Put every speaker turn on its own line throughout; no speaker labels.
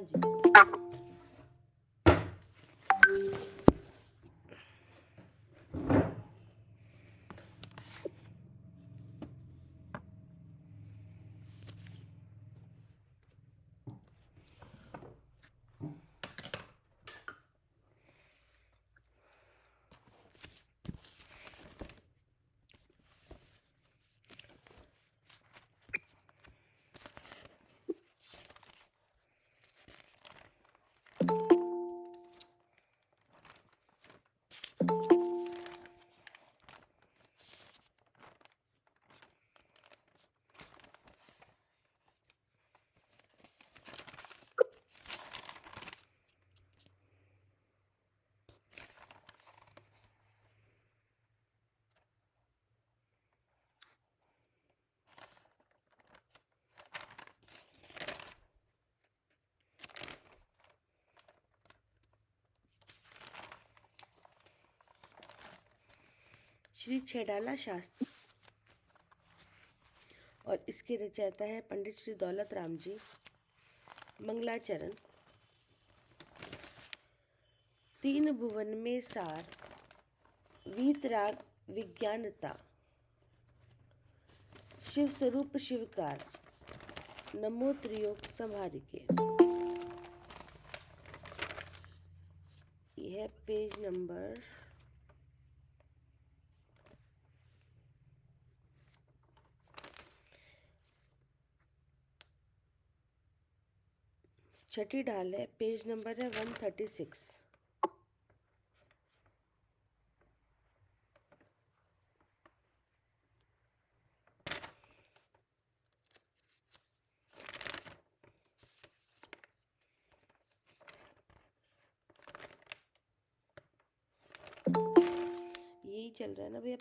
जी। श्री छेडाला शास्त्री और इसके रचयिता है पंडित श्री दौलत राम जी। मंगलाचरण। तीन भुवन में सार, वीतराग विज्ञानता, शिव स्वरूप शिवकार, नमो त्रियोग संहारिके। यह पेज नंबर 6 ढाल है। पेज नंबर है 136। यही चल रहा है ना भैया।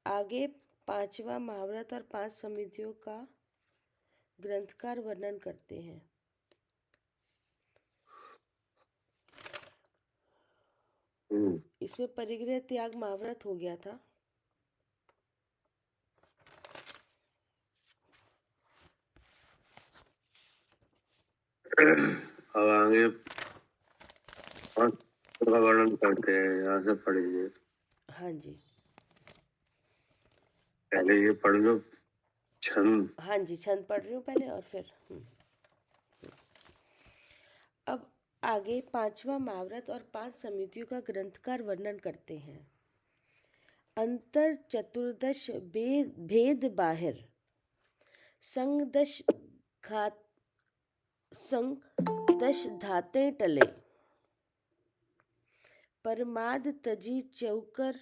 आगे 5वां महाभारत और 5 समितियों का ग्रंथकार वर्णन करते हैं। इसमें परिग्रह त्याग महाभारत हो गया था।
अब आगे का वर्णन करते हैं। यहाँ से पढ़िए।
हाँ जी,
पहले ये पढ़ लो छंद।
हाँ जी, छंद पढ़ रही हूँ पहले और फिर अब आगे 5वां महाभारत और 5 समितियों का ग्रंथकार वर्णन करते हैं। अंतर चतुर्दश भेद बाहिर, संग दश धाते टले, परमाद तजी चौकर,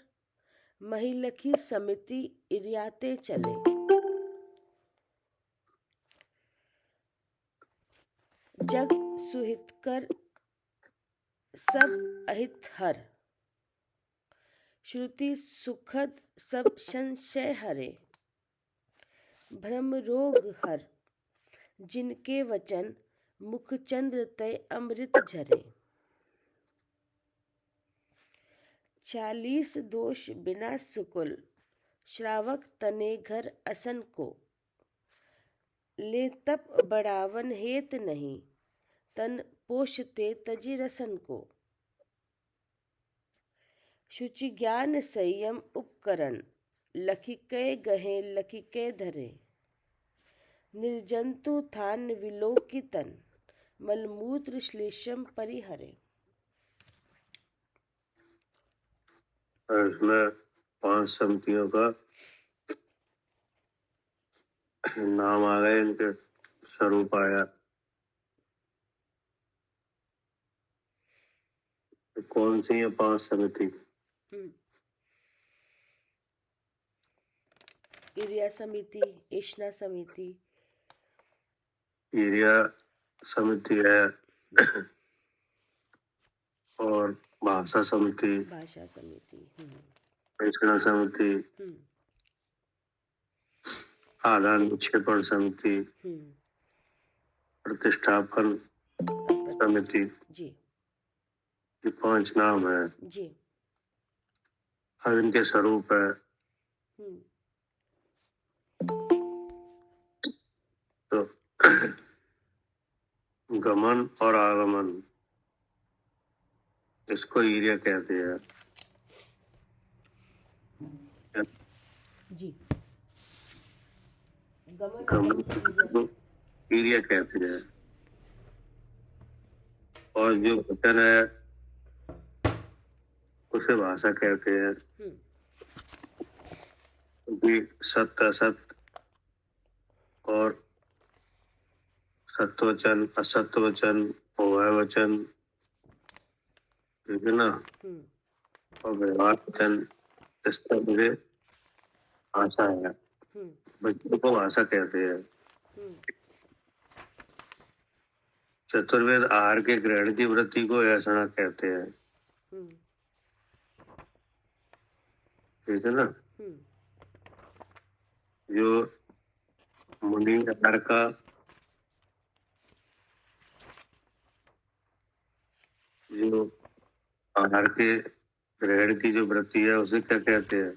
महिलखी समिति इरियाते चले। जग सुहितकर सब अहित हर, श्रुति सुखद सब संशय हरे। भ्रम रोग हर, जिनके वचन मुख चंद्र तय अमृत झरे। 40 दोष बिना सुकुल, श्रावक तने घर असन को। ले तप बढ़ावन हेत नहीं, तन पोषते तजी रसन को। शुचि ज्ञान संयम उपकरण, लखिकै गहे लखिकै धरे। निर्जंतु थान विलोकितन, मलमूत्र श्लेषम परिहरे।
इसमें 5 समितियों का नाम आ गए, इनके स्वरूप आया। कौन सी है 5 समिति?
इरिया समिति, इश्ना समिति,
इरिया समिति है और भाषा समिति,
भाषा समिति,
कृष्णा समिति, आदान निक्षेपण समिति, प्रतिष्ठापन समिति।
जी,
ये 5 नाम है
जी।
अब इनके स्वरूप है। तो गमन और आगमन, इसको ईर्य कहते हैं।
जी, गमन
गमन
आगमन
को ईर्य कहते हैं। और जो वचन है उसे भाषा कहते हैं। क्योंकि सत्य असत और सत्वचन, असत्वचन, उभय वचन, ठीक है ना, और व्यवहार वचन, इस तरह मुझे भाषा है। बच्चों को भाषा कहते हैं। चतुर्वेद आहार के ग्रहण की वृत्ति को ऐसा कहते हैं। ठीक है ना। जो मुनि आहार का जो आहार के ग्रहण की जो वृत्ति है उसे क्या कहते हैं?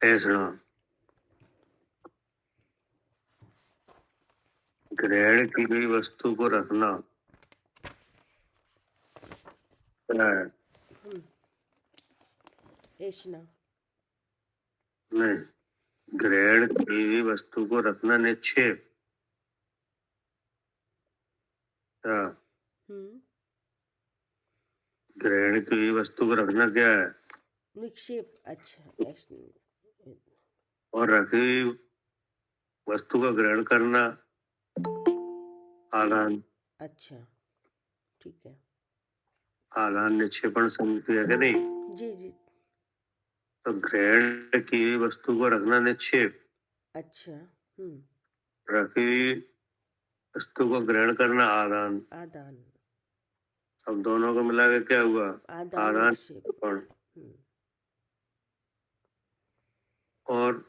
ऐसा ग्रहण की गई वस्तु को रखना क्या है? नहीं, ग्रहण की गई वस्तु को रखना निक्षेप। क्या? ग्रहण की गई वस्तु को रखना क्या है?
निक्षेप। अच्छा,
और रखी हुई वस्तु का ग्रहण करना आदान।
अच्छा, ठीक है।
आदान निक्षेपण समिति है कि नहीं?
जी जी।
तो ग्रहण की हुई वस्तु को रखना निक्षेप,
अच्छा।
रखी हुई वस्तु को ग्रहण करना आदान।
आदान।
अब दोनों को मिला के क्या हुआ? आदान निक्षेपण। और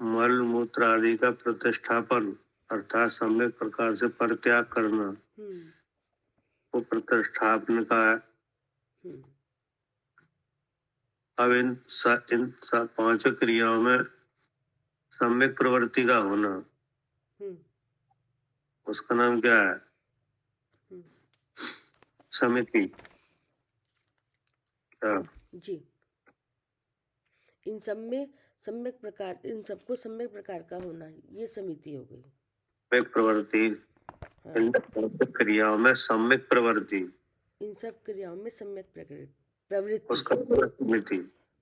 मल मूत्र आदि का प्रतिष्ठापन अर्थात सम्यक प्रकार से परित्याग करना, वो प्रतिष्ठापन का है। अब इन पांचों क्रियाओं में सम्यक प्रवृत्ति का होना, उसका नाम क्या है? समिति। क्या?
जी। इन सबको सम्यक प्रकार का होना, ये समिति हो गई।
सम्यक प्रवृत्ति, इन क्रियाओं में सम्यक प्रवृत्ति,
इन सब क्रियाओं में सम्यक प्रवृत्ति,
उसका समिति।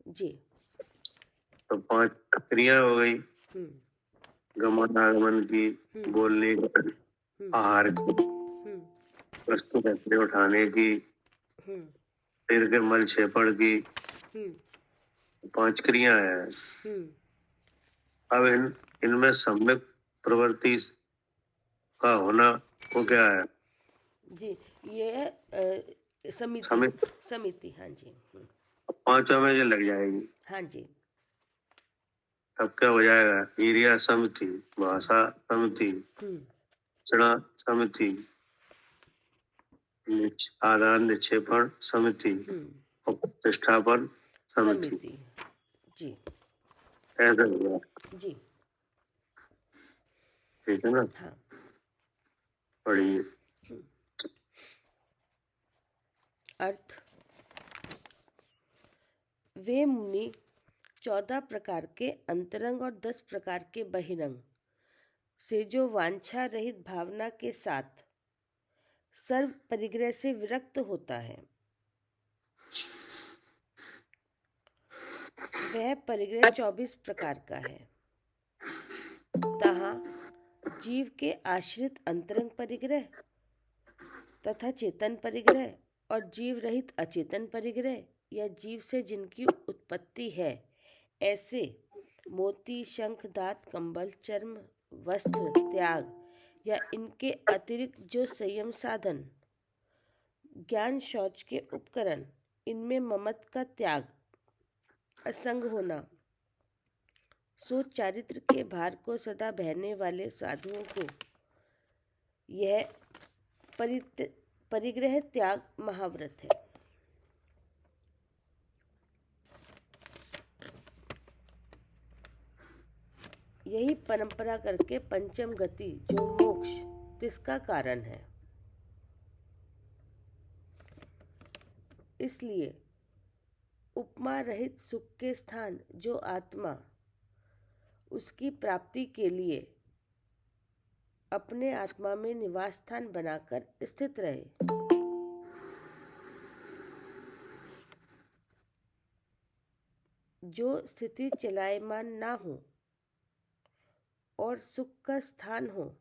जी।
तो 5 क्रिया हो गई, गमन आगमन की, बोलने की, आहार की, वस्तु रखने उठाने की, शरीर के मल क्षेपण की, 5 क्रिया है। अब इनमें सम्यक प्रवृत्ति का होना वो क्या है?
जी, ये समिति। हाँ जी।
5 में ये लग जाएगी।
हाँ जी।
तब क्या हो जाएगा? ईर्या समिति, भाषा समिति, चढ़ा समिति, आदान निक्षेपण समिति और प्रतिष्ठापन समिति।
जी।
ऐसा हो गया।
जी।
ठीक है ना।
हाँ।
पढ़िए।
अर्थ: वे मुनि 14 प्रकार के अंतरंग और 10 प्रकार के बहिरंग से जो वांछा रहित भावना के साथ सर्व परिग्रह से विरक्त होता है, वह परिग्रह 24 प्रकार का है। तहाँ जीव के आश्रित अंतरंग परिग्रह तथा चेतन परिग्रह और जीव रहित अचेतन परिग्रह या जीव से जिनकी उत्पत्ति है, ऐसे मोती, शंख, दाँत, कंबल, चर्म, वस्त्र, त्याग या इनके अतिरिक्त जो संयम साधन, ज्ञान, शौच के उपकरण, इनमें ममत्व का त्याग, असंग होना, सो चारित्र के भार को सदा बहने वाले साधुओं को यह परिग्रह त्याग महाव्रत है। यही परंपरा करके पंचम गति जो मोक्ष जिसका कारण है। इसलिए उपमा रहित सुख के स्थान जो आत्मा उसकी प्राप्ति के लिए अपने आत्मा में निवास स्थान बनाकर स्थित रहे। जो स्थिति चलायमान ना हो और सुख का स्थान हो,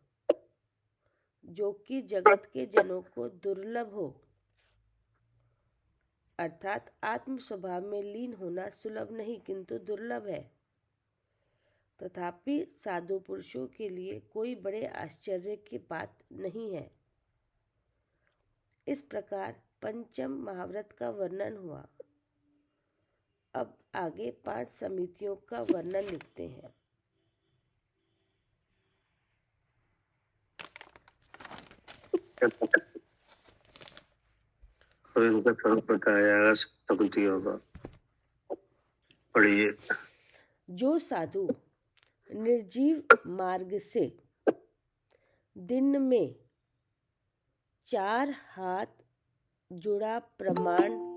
जो कि जगत के जनों को दुर्लभ हो, अर्थात आत्म स्वभाव में लीन होना सुलभ नहीं किंतु दुर्लभ है, तथापि साधु पुरुषों के लिए कोई बड़े आश्चर्य की बात नहीं है। इस प्रकार पंचम महाव्रत का वर्णन हुआ। अब आगे 5 समितियों का वर्णन लिखते हैं।
और इनका स्वरूप बताया जाएगा समितियों का। पढ़िए।
जो साधु निर्जीव मार्ग से दिन में 4 हाथ जुड़ा प्रमाण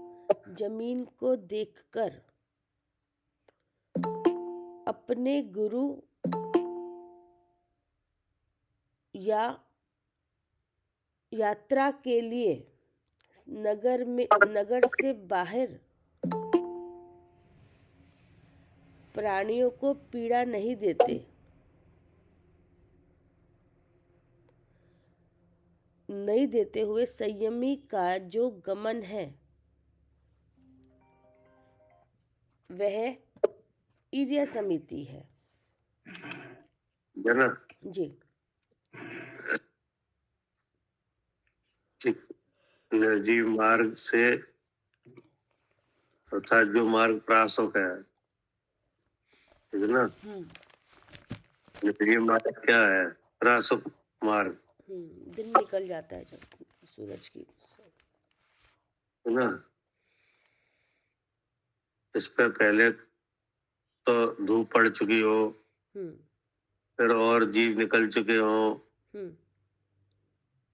जमीन को देखकर अपने गुरु या यात्रा के लिए नगर से बाहर प्राणियों को पीड़ा नहीं देते हुए संयमी का जो गमन है वह ईर्ष्या समिति है।
ना
जी।
निर्जीव मार्ग से अर्थात जो मार्ग प्रासक है, ठीक है ना। निर्जीव मार्ग क्या है? प्रासक मार्ग।
दिन निकल जाता है जब सूरज की,
है ना। इस पे पहले तो धूप पड़ चुकी हो, फिर और जीव निकल चुके हो,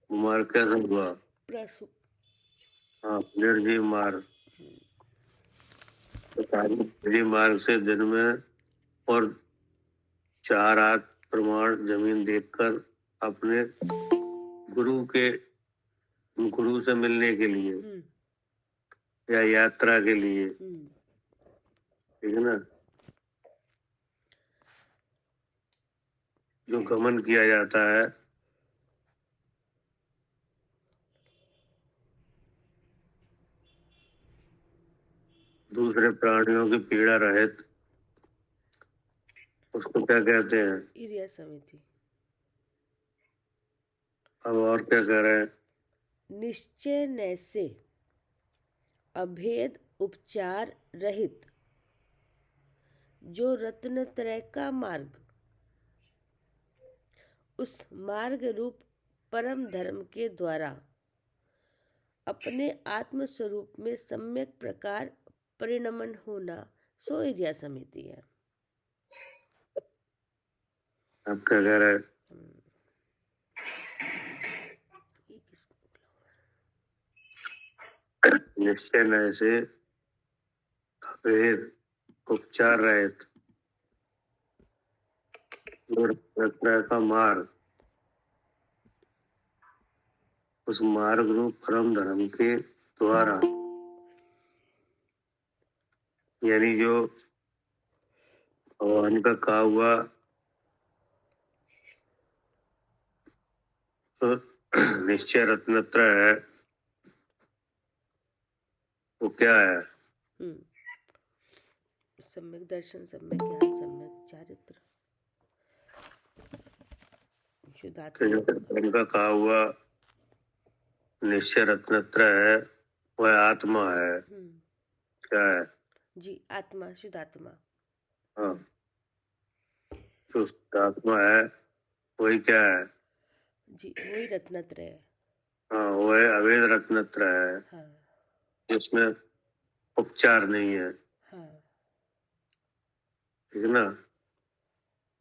मार्ग कैसे हुआ? हाँ, निर्जीव मार्ग। निर्जीव मार्ग से दिन में और 4 हाथ प्रमाण जमीन देखकर अपने गुरु से मिलने के लिए या यात्रा के लिए, ठीक है ना, जो गमन किया जाता है, दूसरे प्राणियों की पीड़ा रहित, उसको क्या कहते हैं?
ईर्ष्या समिति।
अब और क्या कह रहे हैं?
निश्चय न से अभेद उपचार रहित जो रत्नत्रय का मार्ग उस मार्ग रूप परम धर्म के द्वारा अपने आत्म स्वरूप में सम्यक प्रकार परिणमन होना सो ईर्ष्या समिति है।
अब क्या कह रहे हैं? निश्चय न से अभेद उपचार रहित का मार्ग उस मार्ग रूप परम धर्म के द्वारा, यानी जो भगवान का कहा हुआ तो निश्चय रत्नत्रय है, वो क्या है?
सम्यक दर्शन, सम्यक ज्ञान, सम्यक चारित्र,
उनका कहा हुआ निश्चय रत्नत्रय है, वह आत्मा है। क्या है?
जी, आत्मा, शुद्ध आत्मा।
हाँ, जो आत्मा है वही क्या है?
जी, वही रत्नत्रय है।
हाँ, वह अभेद रत्नत्रय है।
हाँ।
जिसमें उपचार नहीं है।
हाँ।
ठीक है ना।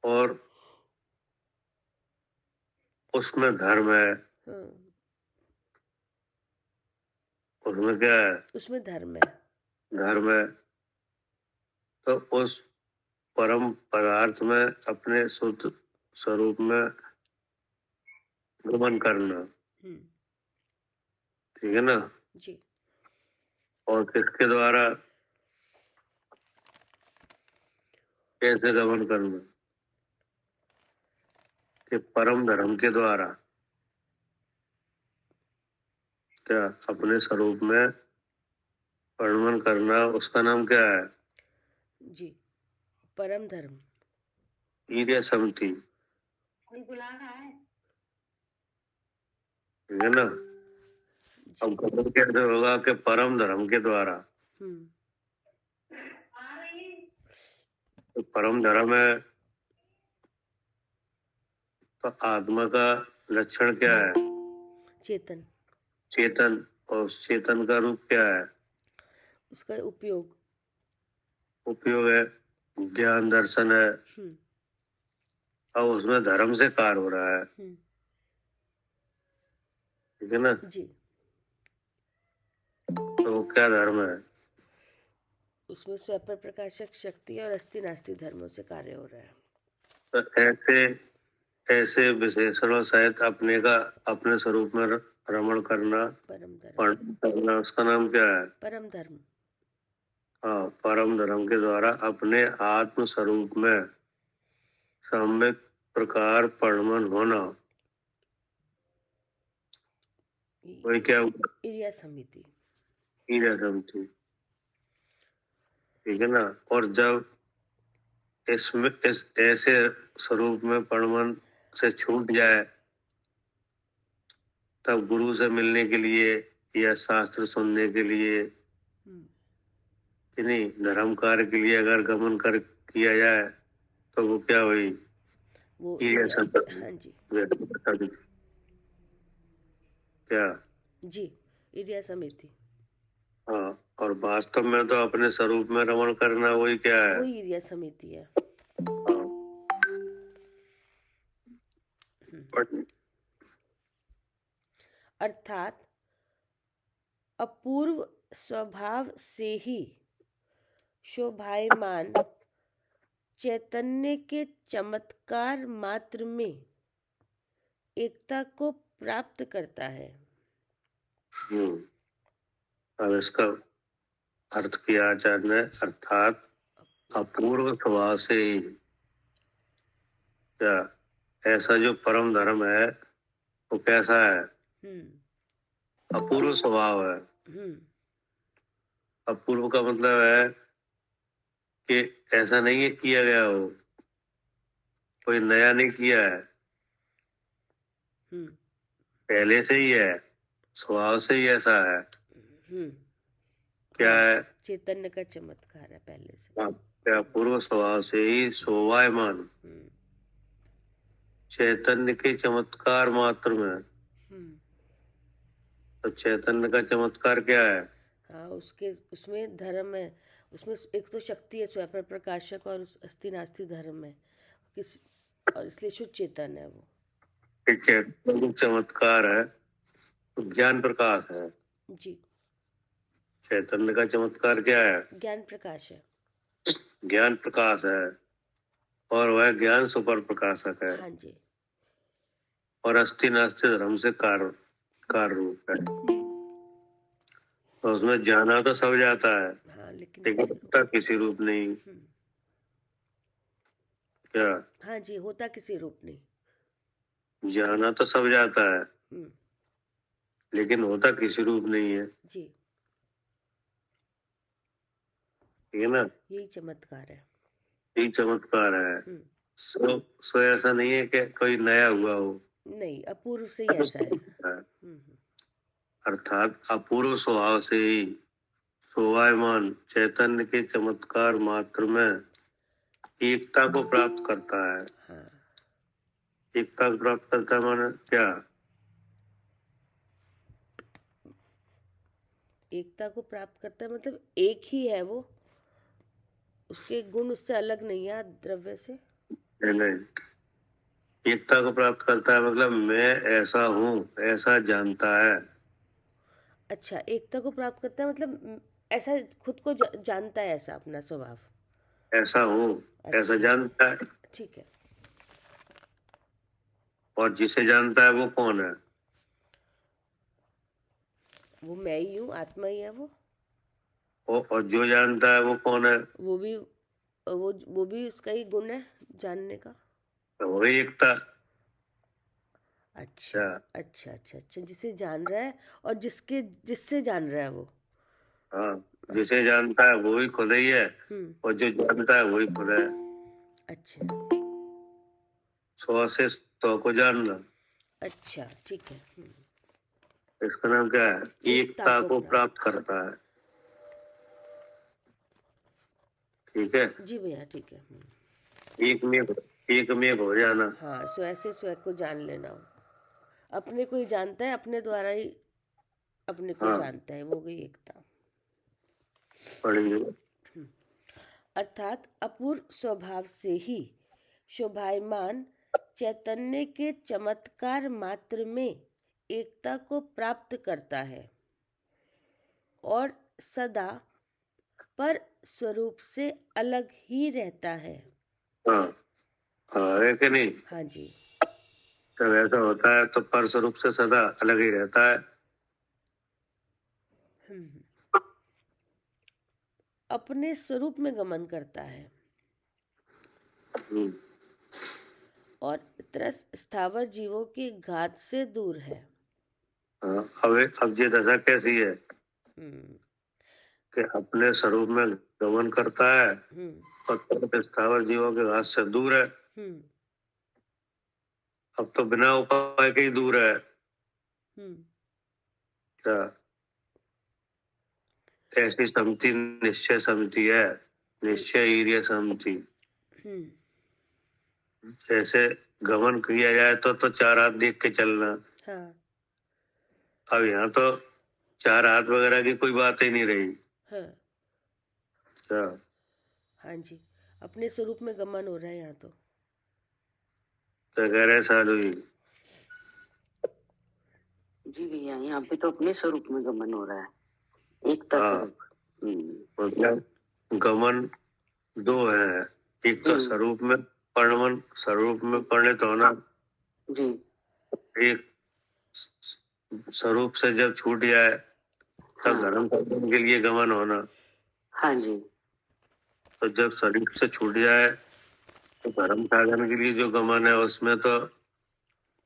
और उसमें धर्म है,
हाँ,
उसमें क्या है,
उसमें धर्म है।
धर्म है। तो उस परम पदार्थ में अपने शुद्ध स्वरूप में गमन करना,
हम्म,
ठीक है ना।
जी।
और किसके द्वारा, कैसे गमन करना, कि परम धर्म के द्वारा, क्या अपने स्वरूप में परिणमन करना, उसका नाम क्या है,
जी, परम धर्म।
ईर्य समति, ठीक है ना।
जी।
अब गमन कैसे होगा, कि परम धर्म के द्वारा।
हम्म,
तो परम धर्म है, तो आत्मा का लक्षण क्या है,
चेतन।
चेतन। और उस चेतन का रूप क्या है,
उसका उपयोग।
उपयोग है, ज्ञान दर्शन है।
हम्म,
अब उसमें धर्म से कार्य हो रहा है,
हम्म,
ठीक है ना।
जी।
तो वो क्या धर्म है,
उसमें स्वपर प्रकाशक शक्ति और अस्थि नास्ति धर्मों से कार्य हो रहा है।
तो ऐसे ऐसे विशेषणों सहित अपने का अपने स्वरूप में रमण करना,
परम धर्म।
वर्णन करना, उसका नाम क्या है,
परम धर्म।
हाँ, परम धर्म के द्वारा अपने आत्म स्वरूप में सम्यक प्रकार परिणमन होना, वही क्या हुआ,
इरिया समिति।
ईर्ष्या समति, ठीक है ना। और जब इसमें इस ऐसे स्वरूप में परिणमन से छूट जाए, तब गुरु से मिलने के लिए या शास्त्र सुनने के लिए,
हम्म,
कि नहीं, धर्म कार्य के लिए अगर गमन कर किया जाए, तो वो क्या हुई,
वो
ईर्ष्या
इरिया।
समति,
हाँ जी।
क्या,
जी, इरिया समिति।
हाँ। और वास्तव में तो अपने स्वरूप में रमण करना, वही क्या है,
वही इरिया समिति है।
हाँ।
हम्म, अर्थात अपूर्व स्वभाव से ही शोभायमान चैतन्य के चमत्कार मात्र में एकता को प्राप्त करता है।
हम्म। अब इसका अर्थ किया आचार्य ने, अर्थात अपूर्व स्वभाव से ही, क्या, ऐसा जो परम धर्म है वो कैसा है,
हम्म,
अपूर्व स्वभाव है।
हम्म,
अपूर्व का मतलब है कि ऐसा नहीं है किया गया हो, कोई नया नहीं किया है,
हम्म,
पहले से ही है, स्वभाव से ही ऐसा है।
हम्म।
क्या
हाँ,
है,
चैतन्य का चमत्कार है पहले से।
हाँ, क्या, पूर्व स्वभाव से ही शोभायमान
हम्म,
चैतन्य के चमत्कार मात्र में।
हम्म।
तो चैतन्य का चमत्कार क्या है,
हाँ, उसके उसमें धर्म है। उसमें एक तो शक्ति है, स्वयं प्रकाशक, और उस अस्थि नास्ति धर्म है किस, और इसलिए शुद्ध चेतन है वो।
कि चैतन्य चमत्कार है, तो ज्ञान प्रकाश है।
जी।
चैतन्य का चमत्कार क्या है,
ज्ञान प्रकाश है।
ज्ञान प्रकाश है, और वह ज्ञान सुपर प्रकाशक है,
हाँ जी।
और अस्थि नास्ति धर्म से कार्य रूप है। तो उसमें जाना तो सब जाता है,
हाँ, लेकिन
लेकिन
किसी
होता
रूप।
किसी रूप नहीं, क्या,
हाँ जी, होता किसी रूप नहीं।
जाना तो सब जाता है,
हम्म,
लेकिन होता किसी रूप नहीं है,
जी।
ठीक है ना।
यही चमत्कार है।
यही चमत्कार है।
हम्म,
सो ऐसा नहीं है कि कोई नया हुआ हो,
नहीं, अपूर्व से ही ऐसा है।
अर्थात अपूर्व स्वभाव से ही शोभायमान चैतन्य के चमत्कार मात्र में एकता को प्राप्त करता है।
हाँ,
एकता को प्राप्त करता है माने क्या,
एकता को प्राप्त करता है मतलब एक ही है वो, उसके गुण उससे अलग नहीं है द्रव्य से।
नहीं नहीं, एकता को प्राप्त करता है मतलब मैं ऐसा हूँ, ऐसा जानता है।
अच्छा, एकता को प्राप्त करता है मतलब ऐसा खुद को जानता है, ऐसा अपना स्वभाव।
ऐसा हूँ, ऐसा
अच्छा,
जानता है।
ठीक है।
और जिसे जानता है वो कौन है?
वो मैं ही हूँ, आत्मा ही है वो।
और जो जानता है वो कौन है?
वो भी वो भी उसका ही गुण है, जानने का।
तो वही एकता।
अच्छा
क्या?
अच्छा अच्छा अच्छा, जिसे जान रहा है और जिससे जान रहा है वो।
हाँ, जिसे जानता है वो ही खुद ही है,
हम्म।
और जो जानता है वही खुद है।
अच्छा
100 से 100 को जानना,
अच्छा, ठीक है।
इसका नाम क्या है?
एकता
एकता
को
को
प्राप्त।
प्राप्त करता है। ठीक है।
जी भैया, ठीक है।
एक में हो जाना।
हाँ, स्वयं से स्वयं को जान लेना। अपने को ही जानता है, अपने द्वारा ही अपने को
हाँ,
जानता है, वो हो गई एकता।
पढ़ेंगे।
अर्थात अपूर्व स्वभाव से ही शोभायमान चैतन्य के चमत्कार मात्र में एकता को प्राप्त करता है और सदा पर स्वरूप से अलग ही रहता है।
हाँ, हाँ, है कि नहीं?
हाँ जी।
जब ऐसा होता है तो पर स्वरूप से सदा अलग ही रहता है।
अपने स्वरूप में गमन करता है
हम्म,
और त्रस स्थावर जीवों के घात से दूर है।
हाँ, अब ये दशा कैसी है
हम्म।
कि अपने स्वरूप में गमन करता है
हम्म।
और स्थावर जीवों के घात से दूर है।
हम्म।
अब तो बिना उपाय के ही दूर है।
हम्म।
क्या? ऐसी सम्मति निश्चय सम्मति है, निश्चय ईर्य सम्मति।
हम्म।
जैसे गमन किया जाए तो चार हाथ देख के चलना।
हाँ
अब यहाँ तो चार हाथ वगैरह की कोई बात ही नहीं रही।
हाँ
क्या?
हाँ जी, अपने स्वरूप में गमन हो रहा है यहाँ तो।
क्या कह रहे साधु जी?
जी भैया, यहाँ पे तो अपने स्वरूप में गमन हो रहा है, एकता
हाँ,
स्वरूप।
मतलब गमन दो है। एक तो स्वरूप में परिणमन, स्वरूप में परिणित होना।
जी।
एक स्वरूप से जब छूट जाए तब धर्म साधन के लिए गमन होना।
हाँ जी।
तो जब शरीर से छूट जाए तो धर्म साधन के लिए जो गमन है उसमें तो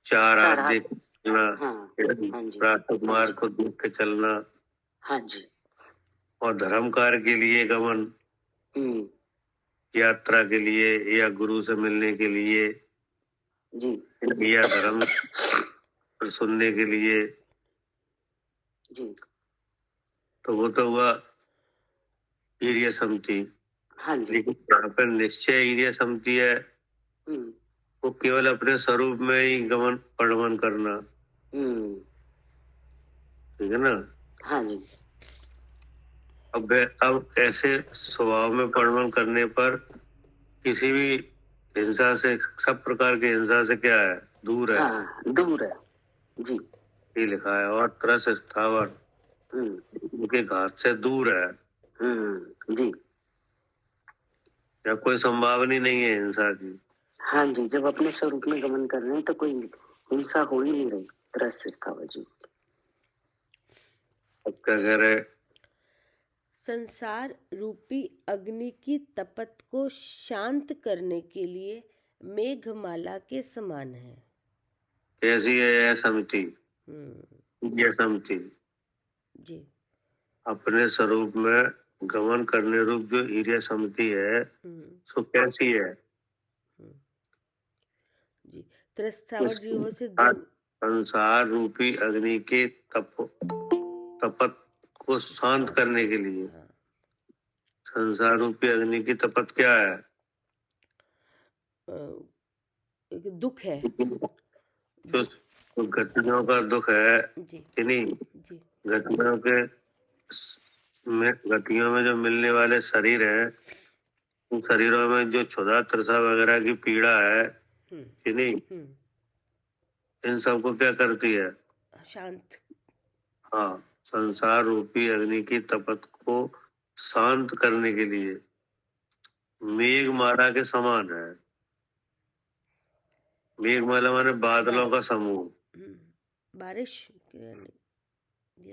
चार हाथ देख के चलना,
हाँ जी।
प्रातः मार्ग को देख के चलना।
हाँ जी।
और धर्म कार्य के लिए गमन, यात्रा के लिए या गुरु से मिलने के लिए
जी।
या धर्म सुनने के लिए।
जी।
तो वो तो हुआ ईर्य सम्मति।
हाँ जी।
लेकिन यहाँ पर निश्चय ईर्य सम्मति है, वो केवल अपने स्वरूप में ही गमन परिणमन करना। ठीक है ना?
हाँ जी।
अब ऐसे स्वभाव में परिणमन करने पर किसी भी हिंसा से, सब प्रकार की हिंसा से क्या है? दूर है।
हाँ, दूर है। जी।
ये लिखा है। और त्रस स्थावर उनके घात से दूर है।
जी।
या कोई संभावना नहीं है हिंसा की।
हाँ जी, जब अपने स्वरूप में गमन कर रहे हैं तो कोई हिंसा हो ही नहीं रही, त्रस स्थावर जी।
अब क्या कह रहे?
संसार रूपी अग्नि की तपत को शांत करने के लिए मेघमाला के समान है।
कैसी है यह सम्मति? यह सम्मति
जी।
अपने स्वरूप में गमन करने रूप जो ईर्य सम्मति है, सो कैसी है?
जी, त्रस्तावर जीवों से दूर।
संसार रूपी अग्नि के तपत को शांत करने के लिए। संसार रूपी अग्नि की तपत क्या है?
एक दुख है।
जो गतियों का दुख है
जी
कि नहीं?
जी।
गतियों में जो मिलने वाले शरीर हैं, उन शरीरों में जो क्षुधा तृषा वगैरह की पीड़ा है, कि नहीं? इन सबको क्या करती है?
शांत।
हाँ, संसार रूपी अग्नि की तपत को शांत करने के लिए मेघमाला के समान है। मेघमाला माने बादलों का समूह।
बारिश या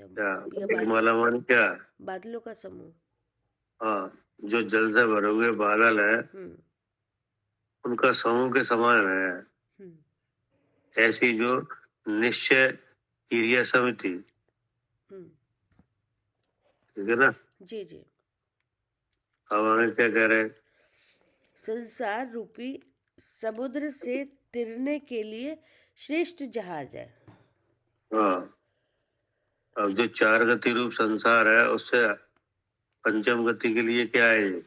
क्या
बादल,
मेघमाला माने क्या?
बादलों का समूह।
हाँ, जो जल से भरे हुए बादल है उनका समूह के समान है। ऐसी जो निश्चय क्रिया समिति, ठीक है ना?
जी जी।
अब हमें क्या कह रहे हैं?
संसार रूपी समुद्र से तिरने के लिए श्रेष्ठ जहाज है।
हाँ, अब जो चार गति रूप संसार है उससे पंचम गति के लिए क्या है ये?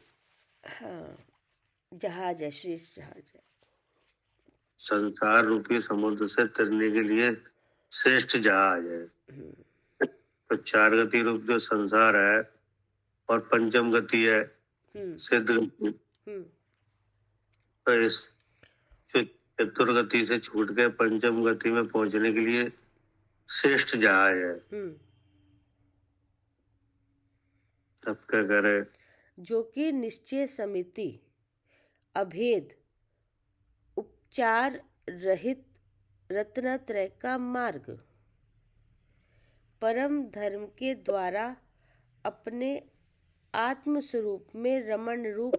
हाँ, जहाज है, श्रेष्ठ जहाज है।
संसार रूपी समुद्र से तिरने के लिए श्रेष्ठ जहाज है। तो चार गति रूप जो संसार है और पंचम गति है सिद्ध गति, तो इस चतुर्गति से छूट के पंचम गति में पहुंचने के लिए श्रेष्ठ जहाज है। अब क्या करे?
जो कि निश्चय समिति, अभेद, उपचार रहित रत्नत्रय का मार्ग, परम धर्म के द्वारा अपने आत्म स्वरूप में रमण रूप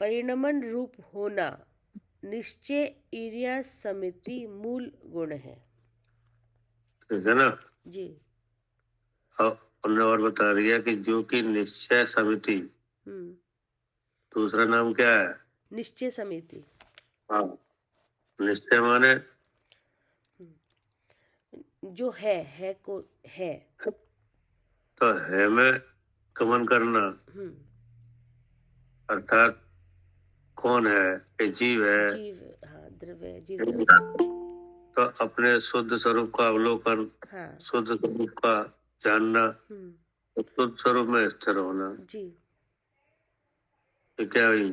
परिणमन रूप होना निश्चय ईर्या समिति मूल गुण है।
ठीक है ना?
जी।
अब उन्होंने और बता दिया कि जो कि निश्चय समिति, दूसरा नाम क्या है?
निश्चय समिति।
हाँ, निश्चय माने
जो है को है,
तो है में गमन करना, अर्थात कौन है? ये जीव है।
जीव, हाँ, द्रव्य, जीव।
तो अपने शुद्ध स्वरूप का अवलोकन,
हाँ,
शुद्ध स्वरूप का जानना, शुद्ध स्वरूप में स्थिर होना,
जी।
ये क्या हुई?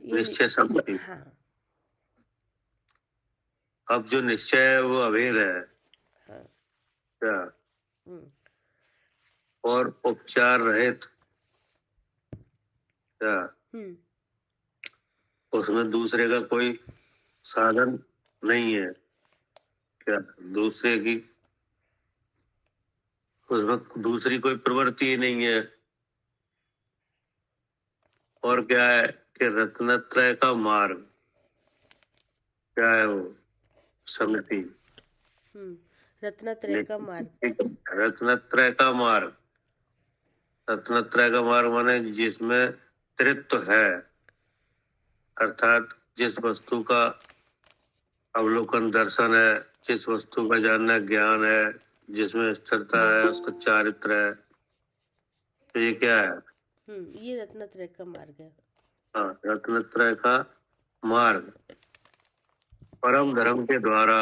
निश्चय समिति।
हाँ।
अब जो निश्चय है वो अभेद है।
हाँ।
क्या? और उपचार रहित, क्या? उसमें दूसरे का कोई साधन नहीं है। क्या? दूसरे की उसमें दूसरी कोई प्रवृत्ति ही नहीं है। और क्या है कि रत्नत्रय का मार्ग, क्या है वो? समिति।
रत्नत्रय का मार्ग।
रत्नत्रय का मार्ग, रत्नत्रय का मार्ग माने जिसमें त्रित्व है, अर्थात जिस वस्तु का अवलोकन दर्शन है, जिस वस्तु का जानना ज्ञान है, जिसमें स्थिरता है, उसका चारित्र है, तो ये क्या है?
ये रत्नत्रय का मार्ग है।
हाँ, रत्नत्रय का मार्ग परम धर्म के द्वारा।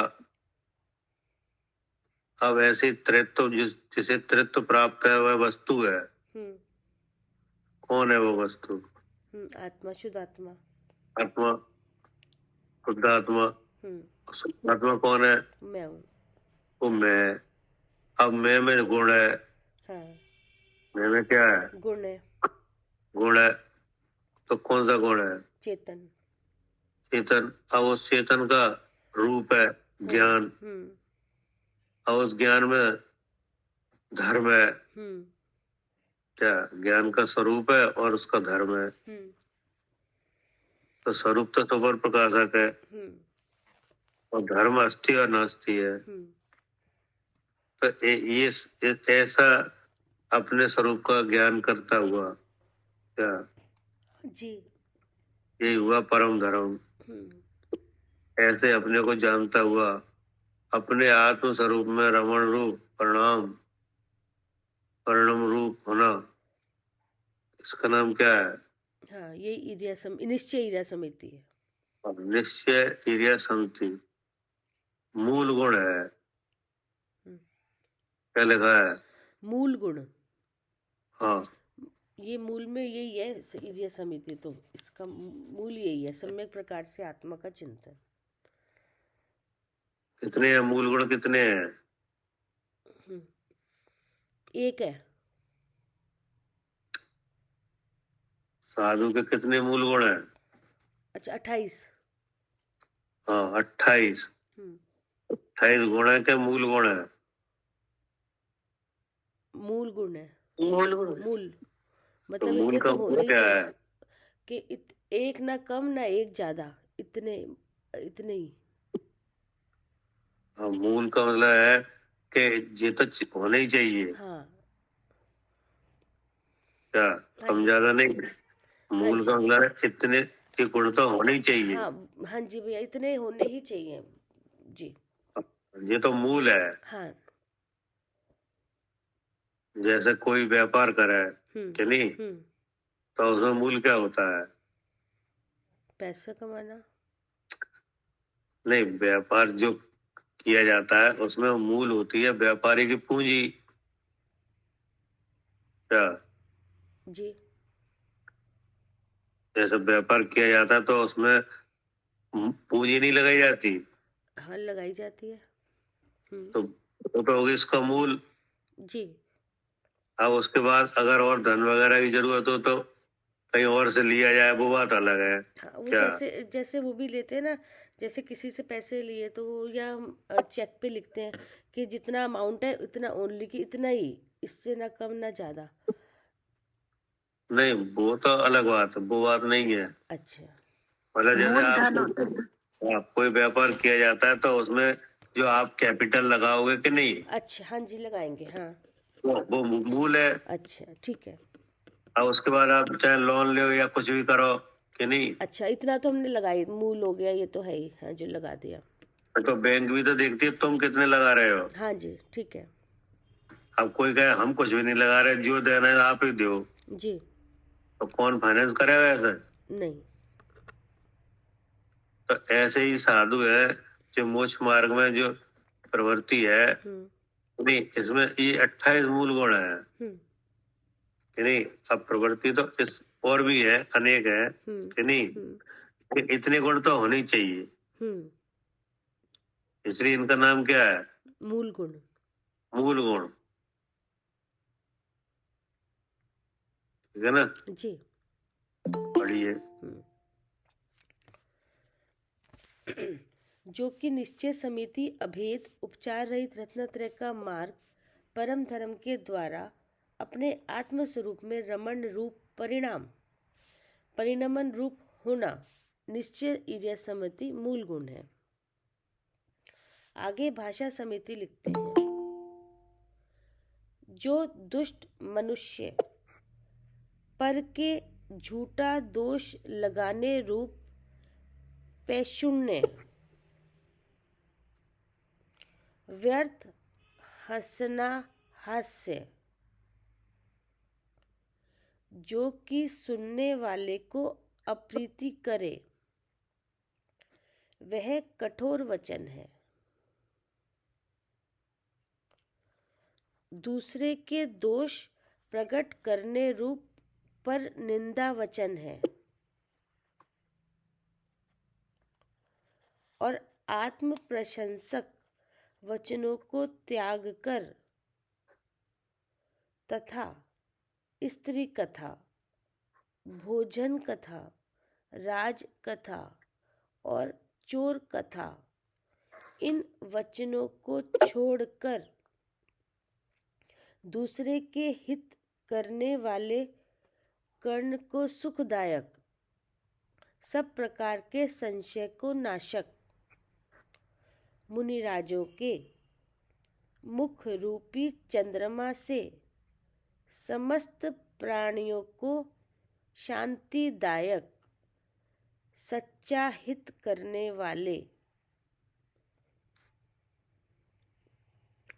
अब ऐसी त्रित्व जिसे त्रित्व प्राप्त है वह वस्तु है। कौन है वो वस्तु?
आत्मा, शुद्ध आत्मा।
आत्मा, शुद्ध आत्मा। शुद्ध आत्मा कौन है?
मैं हूँ।
वो मैं। अब मैं में गुण है।
हाँ।
मैं में क्या है?
गुण है।
गुण है, तो कौन सा गुण है?
चेतन।
चेतन। अब उस चेतन का रूप है ज्ञान। अब उस ज्ञान में धर्म है। क्या? ज्ञान का स्वरूप है और उसका धर्म है। तो स्वरूप तो सुपर प्रकाशक है और धर्म अस्थि और नास्ति है। तो ये ऐसा अपने स्वरूप का ज्ञान करता हुआ, क्या
जी,
यही हुआ परम धर्म। ऐसे अपने को जानता हुआ अपने आत्म स्वरूप में रमण रूप परिणाम रूप होना, इसका नाम क्या है?
हाँ, ये निश्चय ईर्या समिति है।
निश्चय ईर्या समिति मूल गुण है। क्या लिखा है?
मूल गुण।
हाँ,
ये मूल में यही है ईर्य समिति, तो इसका मूल यही है, सम्यक प्रकार से आत्मा का चिंतन।
कितने हैं मूल गुण, कितने हैं?
एक है।
साधु के कितने मूल गुण हैं?
अच्छा, 28।
हाँ, 28।
हम्म
28 गुण है, क्या मूल गुण है?
मूल गुण है।
मूल गुण।
मूल
तो
मतलब
मूल
इतने
का
तो
मूल
होने ही
क्या
चाहिए
है?
कि एक ना कम ना एक ज्यादा, इतने इतने ही।
हाँ, मूल का मतलब है कि ये तो होना ही चाहिए।
हाँ
क्या?
हाँ
कम
जी,
ज्यादा नहीं।
हाँ
मूल
जी,
का मतलब है इतने के गुण तो होने ही चाहिए।
हाँ हाँ जी भैया, इतने होने ही चाहिए जी।
ये तो मूल है।
हाँ।
जैसे कोई व्यापार करे कि नहीं,
हम्म
तो उसमें मूल क्या होता है?
पैसा कमाना।
नहीं, व्यापार जो किया जाता है उसमें मूल होती है व्यापारी की पूंजी। क्या?
जी।
जैसे व्यापार किया जाता है तो उसमें पूंजी नहीं लगाई जाती,
हाँ, लगाई जाती है।
तो वो तो होगी इसका मूल।
जी।
अब उसके बाद अगर और धन वगैरह की जरूरत हो तो कहीं और से लिया जाए, वो बात अलग है।
हाँ, वो
क्या?
जैसे जैसे वो भी लेते हैं ना, जैसे किसी से पैसे लिए तो वो, या हम चेक पे लिखते हैं कि जितना अमाउंट है उतना ओनली, कि इतना ही, इससे ना कम ना ज्यादा।
नहीं, वो तो अलग बात है, वो बात नहीं है।
अच्छा।
मतलब जैसे
मूलधन होता है।
आप कोई व्यापार किया जाता है तो उसमें जो आप कैपिटल लगाओगे कि नहीं,
अच्छा, हाँ जी, लगाएंगे, हाँ।
वो मूल है।
अच्छा, ठीक है।
अब उसके बाद आप चाहे लोन ले या कुछ भी करो कि नहीं,
अच्छा, इतना तो हमने लगाई, मूल हो गया, ये तो है ही, हाँ, जो लगा दिया।
तो बैंक भी तो देखती है तुम कितने लगा रहे हो।
हाँ जी, ठीक है।
अब कोई कहे हम कुछ भी नहीं लगा रहे, जो देना है आप ही दो,
जी।
तो कौन फाइनेंस करेगा ऐसे?
नहीं।
तो ऐसे ही साधु है जो मोक्ष मार्ग में जो प्रवृत्ति है, नहीं इसमें ये 28 मूल गुण है
हम्म
कि नहीं। अब प्रवृत्ति तो इस और भी है, अनेक है कि नहीं,
हम्म
कि इतने गुण तो होने ही चाहिए,
हम्म
इसलिए इनका नाम क्या है?
मूल गुण।
मूल गुण। ठीक है ना?
जी।
पढ़िए।
जो कि निश्चय समिति अभेद उपचार रहित रत्नत्रय का मार्ग परम धर्म के द्वारा अपने आत्म स्वरूप में रमण रूप परिणमन रूप होना निश्चय ईर्य समिति मूल गुण है। आगे भाषा समिति लिखते हैं, जो दुष्ट मनुष्य पर के झूठा दोष लगाने रूप पैशुण्य व्यर्थ हंसना हास्य, जो कि सुनने वाले को अप्रीति करे, वह कठोर वचन है। दूसरे के दोष प्रकट करने रूप पर निंदा वचन है, और आत्म प्रशंसक वचनों को त्याग कर तथा स्त्री कथा, भोजन कथा, राज कथा और चोर कथा, इन वचनों को छोड़कर दूसरे के हित करने वाले कर्ण को सुखदायक, सब प्रकार के संशय को नाशक, मुनिराजों के मुख रूपी चंद्रमा से समस्त प्राणियों को शांतिदायक, सच्चा हित करने वाले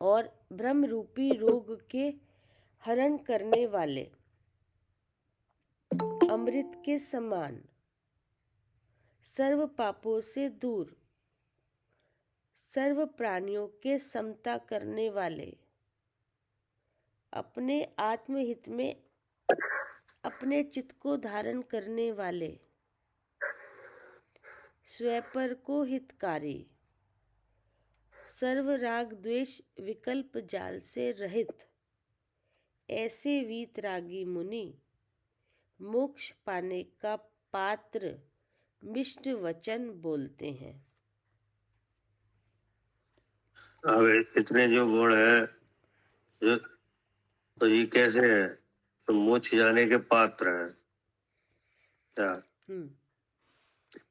और ब्रह्म रूपी रोग के हरण करने वाले अमृत के समान, सर्व पापों से दूर, सर्व प्राणियों के समता करने वाले, अपने आत्महित में अपने चित्त को धारण करने वाले, स्वपर को हितकारी, सर्व राग द्वेष विकल्प जाल से रहित, ऐसे वीतरागी मुनि मोक्ष पाने का पात्र मिष्ट वचन बोलते हैं।
अब इतने जो गुण है, जो तो ये कैसे है, तो मोक्ष जाने के पात्र हैं क्या?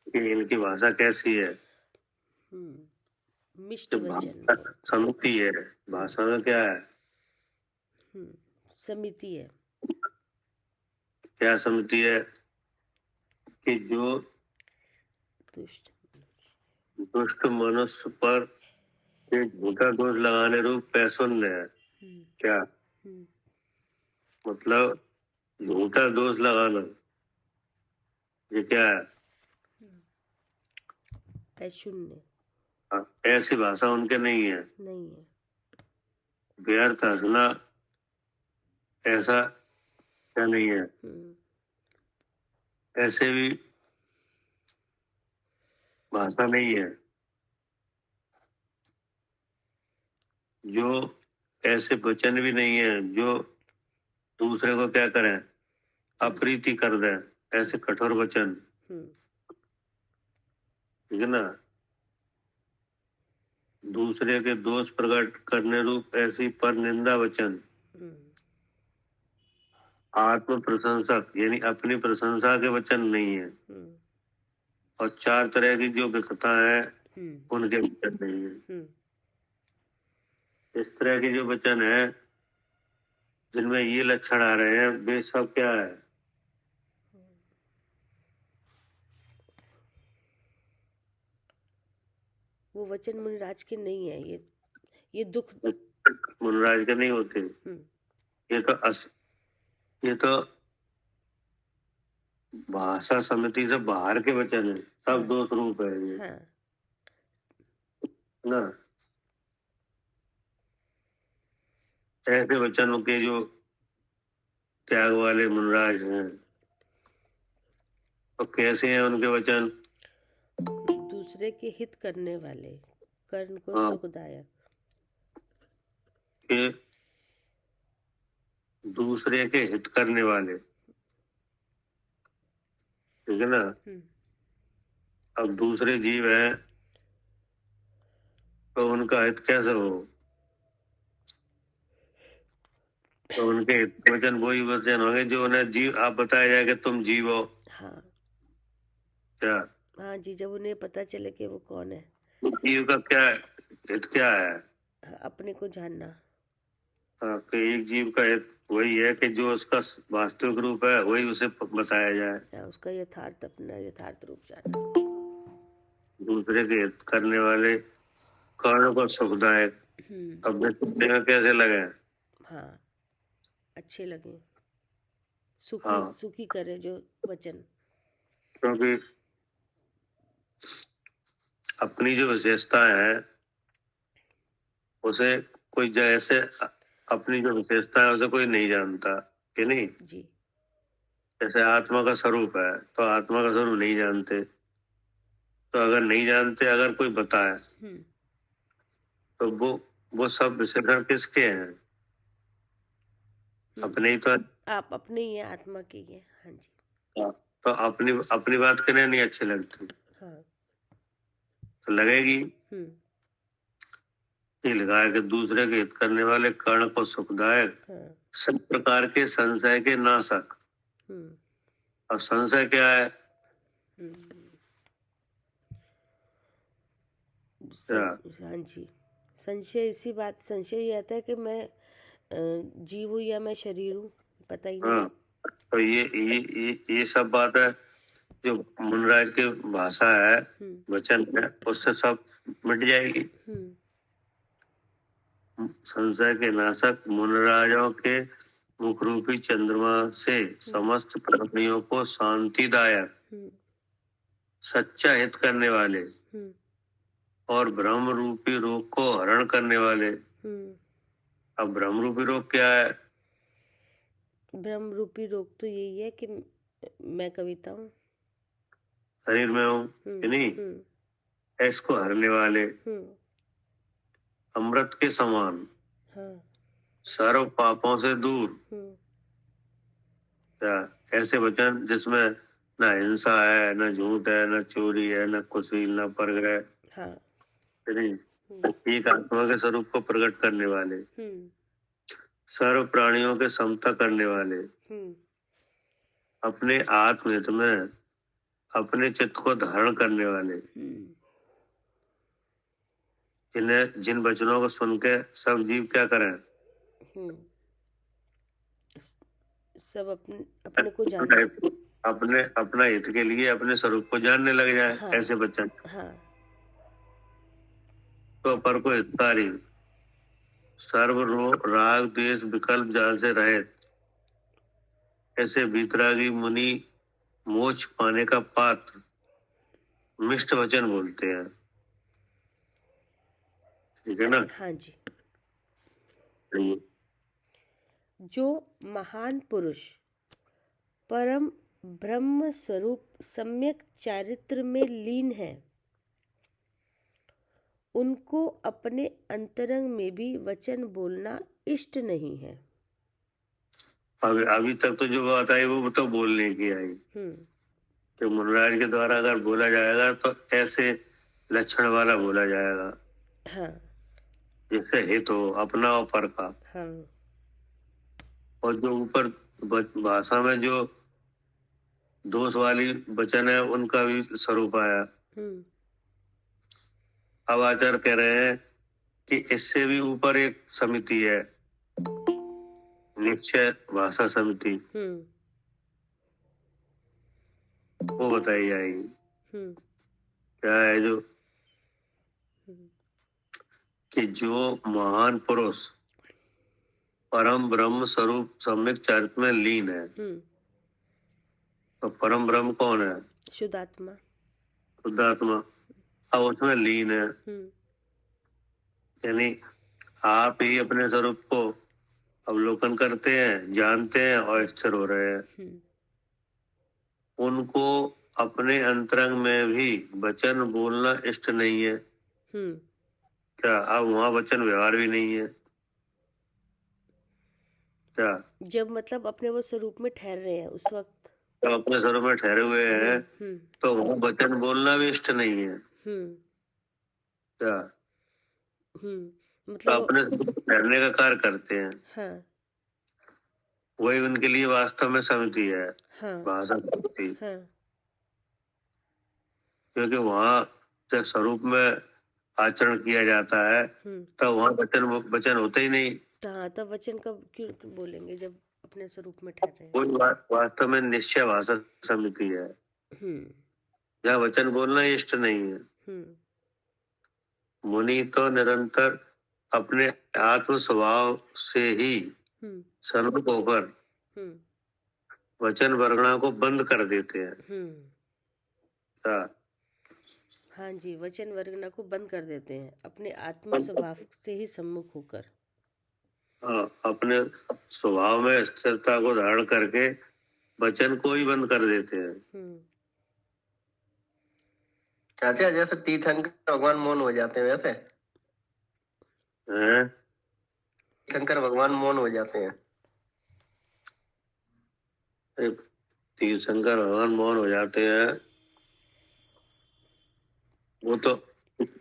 कि इनकी भाषा कैसी है?
मिष्ट
जो
वचन
भाषा समिति है, भाषा में क्या है?
समिति है।
क्या समिति है? कि जो दुष्ट मनुष्य पर झूठा दोष लगाने रूप पैसुन्य है। क्या मतलब? झूठा दोष लगाना, ये क्या है?
पैशून्य।
ऐसी भाषा उनके नहीं है।
नहीं है।
व्यर्थ हंसना, ऐसा क्या नहीं है? ऐसे भी भाषा नहीं है। जो ऐसे वचन भी नहीं है जो दूसरे को क्या करें, अप्रीति कर दें, ऐसे कठोर वचन, ठीक है ना? दूसरे के दोष प्रकट करने रूप ऐसी पर निंदा वचन, आत्म प्रशंसक यानी अपनी प्रशंसा के वचन नहीं है। और चार तरह की जो विकता है उनके वचन नहीं है। इस तरह के जो वचन है जिनमें ये लक्षण आ रहे हैं, वे सब क्या है?
वो वचन मुनिराज के नहीं है। ये दुख
मुनिराज के नहीं होते। ये तो भाषा समिति से बाहर के वचन है, सब दोष रूप है ये। ना ऐसे वचनों के जो त्याग वाले मुनिराज हैं, तो कैसे हैं उनके वचन?
दूसरे के हित करने वाले, कर्ण को सुखदायक।
कि दूसरे के हित करने वाले, ठीक है ना? अब दूसरे जीव हैं तो उनका हित कैसे हो? तो उनके हित वचन वही वचन होंगे जो उन्हें जीव, आप बताया जाए कि तुम जीव हो।
हाँ
क्या?
हाँ जी, जब उन्हें पता चले कि वो कौन है।
जीव का क्या हित क्या है?
अपने को जानना।
हाँ, कि एक जीव का हित वही है कि जो उसका वास्तविक रूप है वही उसे बताया जाए,
उसका यथार्थ, अपना यथार्थ रूप जानना।
दूसरे के हित करने वाले, कर्ण को सुखदायक। अब सुनने में कैसे लगे?
हाँ, अच्छे लगे, सुखी सुखी करे जो वचन।
क्योंकि अपनी जो विशेषता है उसे कोई, जैसे अपनी जो विशेषता है उसे कोई नहीं जानता, कि नहीं
जी।
जैसे आत्मा का स्वरूप है तो आत्मा का स्वरूप नहीं जानते, तो अगर नहीं जानते, अगर कोई बताए तो वो सब विशेषण किसके हैं? अपने ही तो।
आप अपने ही है, आत्मा की है। हाँ जी।
तो अपनी बात किन्हें नहीं अच्छी लगती?
हाँ।
तो लगेगी। ये लिखा है कि दूसरे के हित करने वाले, कर्ण को सुखदायक, सब प्रकार के संशय के नाशक। और संशय क्या है?
हाँ जी, संशय इसी बात, संशय ये आता है कि मैं जीव हूँ या मैं शरीर हूँ, पता ही नहीं।
तो ये सब बात है जो मुनिराज की भाषा है, वचन है, उससे सब मिट जाएगी। संशय के नाशक मुनिराजों के मुख रूपी चंद्रमा से समस्त प्राणियों को शांतिदायक, सच्चा हित करने वाले और ब्रह्म रूपी रोग को हरण करने वाले। अब ब्रह्म रूपी रोग क्या है?
ब्रह्म रूपी रोग तो यही है कि मैं कविता हूँ।
शरीर में हूँ कि नहीं, इसको हरने वाले अमृत के समान,
हाँ।
सर्व पापों से दूर, क्या ऐसे वचन जिसमें न हिंसा है, न झूठ है, न चोरी है, न कुशील, न परग्रह,
हाँ।
नहीं, एक आत्मा के स्वरूप को प्रकट करने वाले, सर्व प्राणियों के समता करने वाले, अपने आत्महित में अपने चित्त को धारण करने वाले, इन्हें जिन वचनों को सुन के सब जीव क्या करें,
सब अपने को जाने,
अपने अपना हित के लिए अपने स्वरूप को जानने लग जाए।
हाँ।
ऐसे वचन
हाँ।
तो पर को हितकारी, सर्व राग द्वेष विकल्प जाल से रहित, ऐसे वीतरागी मुनि मोक्ष पाने का पात्र मिष्ट वचन बोलते हैं। ठीक है ना?
हाँ जी। जो महान पुरुष परम ब्रह्म स्वरूप सम्यक चारित्र में लीन है, उनको अपने अंतरंग में भी वचन बोलना इष्ट नहीं है।
अभी तक तो जो बात आई वो तो बोलने की आई कि मुनराज के द्वारा अगर बोला जाएगा तो ऐसे लक्षण वाला बोला जाएगा।
हाँ।
जिससे हित हो अपना और पर का।
हाँ।
और जो ऊपर भाषा में जो दोष वाली वचन है उनका भी स्वरूप आया। अब आचार्य कह रहे हैं कि इससे भी ऊपर एक समिति है, निश्चय भाषा समिति, वो बताई जाएगी। क्या है जो कि जो महान पुरुष परम ब्रह्म स्वरूप सम्यक चारित्र में लीन है। तो परम ब्रह्म कौन है?
शुद्धात्मा।
शुद्धात्मा। अब उसमें लीन है, यानी आप ही अपने स्वरूप को अवलोकन करते हैं, जानते हैं और स्थिर हो रहे हैं। उनको अपने अंतरंग में भी वचन बोलना इष्ट नहीं है। क्या अब वहाँ वचन व्यवहार भी नहीं है क्या? जब
मतलब अपने वो स्वरूप में ठहर रहे हैं उस वक्त,
जब अपने स्वरूप में ठहरे हुए हैं तो वहाँ वचन बोलना भी इष्ट नहीं है क्या?
मतलब
तो अपने ठहरने का कार्य करते हैं।
हाँ।
वही उनके लिए वास्तव में समिति है।
हाँ।
भाषा समिति।
हाँ।
क्योंकि वहाँ जब स्वरूप में आचरण किया जाता है तब वहाँ वचन होते ही नहीं।
हाँ, तब वचन कब क्यों बोलेंगे जब अपने स्वरूप में ठहर रहे हैं।
वो वास्तव में निश्चय भाषा समिति है जहाँ वचन बोलना इष्ट नहीं है। मुनि तो निरंतर अपने आत्म स्वभाव से ही सन्मुख होकर वचन वर्णना को बंद कर देते हैं।
हाँ जी, वचन वर्णना को बंद कर देते हैं अपने आत्म स्वभाव से ही सम्मुख होकर।
अपने स्वभाव में स्थिरता को धारण करके वचन को ही बंद कर देते हैं।
चाचा जैसे तीर्थंकर भगवान मौन हो जाते हैं वैसे
हैं?
तीर्थंकर भगवान मौन हो जाते हैं।
तीर्थंकर भगवान मौन हो जाते हैं, वो तो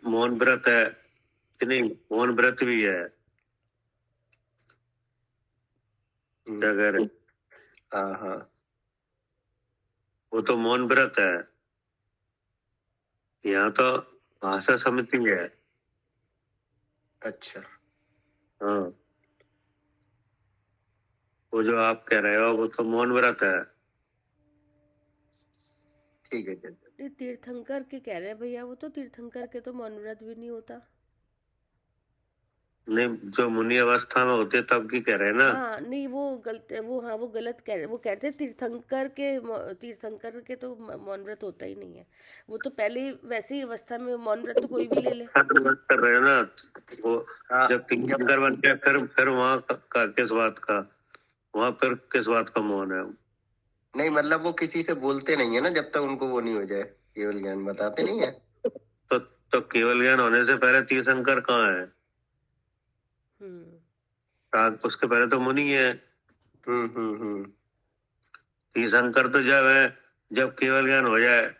मौन व्रत है कि नहीं? मौन व्रत भी है। क्या कह रहे?
हाँ हाँ,
वो तो मौन व्रत है। यहाँ तो भाषा समिति है।
अच्छा।
हाँ, वो जो आप कह रहे हो वो तो मौन व्रत है।
ठीक है।
तीर्थंकर के कह रहे हैं भैया, वो तो तीर्थंकर के तो मौन व्रत भी नहीं होता।
नहीं, जो मुनि अवस्था में होते तब की कह रहे हैं ना।
हाँ नहीं, वो गलत, वो हाँ वो गलत कह रहे, वो कहते हैं तीर्थंकर के तो मौन व्रत होता ही नहीं है। वो तो पहले ही वैसे ही अवस्था में मौन व्रत तो कोई भी ले ले।
कर रहे हैं ना वो। जब तीर्थंकर बन गया फिर वहाँ का किस बात का? वहां पर किस बात का मौन है?
नहीं मतलब वो किसी से बोलते नहीं है ना जब तक उनको वो नहीं हो जाए, केवल ज्ञान बताते नहीं है।
तो केवल ज्ञान होने से पहले तीर्थंकर कहाँ है? उसके पहले तो मुनि है।
हम्म।
तीर्थंकर तो जब है जब केवल ज्ञान हो जाए।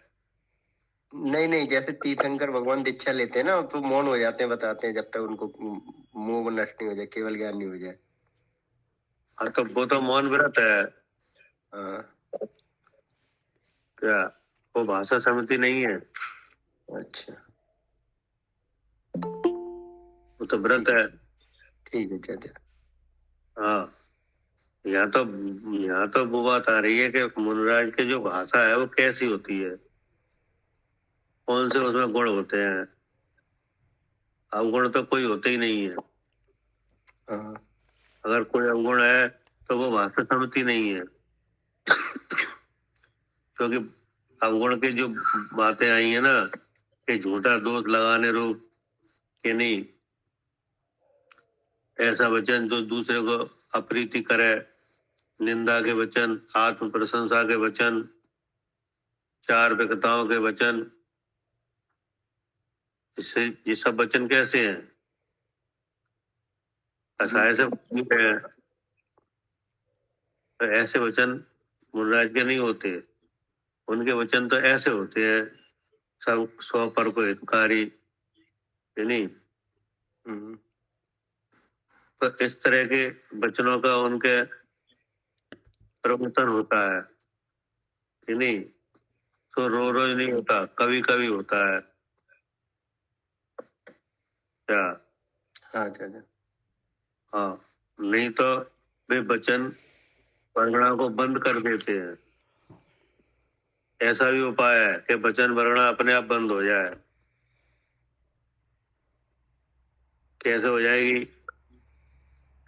नहीं जैसे तीर्थंकर भगवान दीक्षा लेते हैं ना तो मौन हो जाते हैं, बताते हैं जब तक उनको मोह नष्ट नहीं हो जाए, केवल ज्ञान नहीं हो जाए।
हाँ तो वो तो मौन व्रत है।
हाँ।
क्या वो भाषा समिति नहीं है?
अच्छा
वो तो व्रत है।
ठीक है चाचा।
हाँ, यहाँ तो वो बात आ रही है कि मुनराज की जो भाषा है वो कैसी होती है, कौन से उसमें गुण होते हैं। अवगुण तो कोई होते ही नहीं है।
हाँ।
अगर कोई अवगुण है तो वो भाषा समिति नहीं है, क्योंकि अवगुण की जो बातें आई है ना कि झूठा दोष लगाने रूप के नहीं, ऐसा वचन जो दूसरे को अप्रीति करे, निंदा के वचन, आत्म प्रशंसा के वचन, चार विकताओं के वचन, इससे ये सब वचन कैसे हैं? असहाय से है। तो ऐसे वचन मुनराज के नहीं होते। उनके वचन तो ऐसे होते हैं, सब स्व पर को हितकारी, नहीं?
हम्म।
तो इस तरह के वचनों का उनके प्रवर्तन होता है कि नहीं? तो रोज नहीं होता, कभी कभी होता है। क्या?
हाँ चाचा।
हाँ, नहीं तो वे वचन वर्णा को बंद कर देते हैं। ऐसा भी उपाय है कि वचन वर्णा अपने आप बंद हो जाए। कैसे हो जाएगी?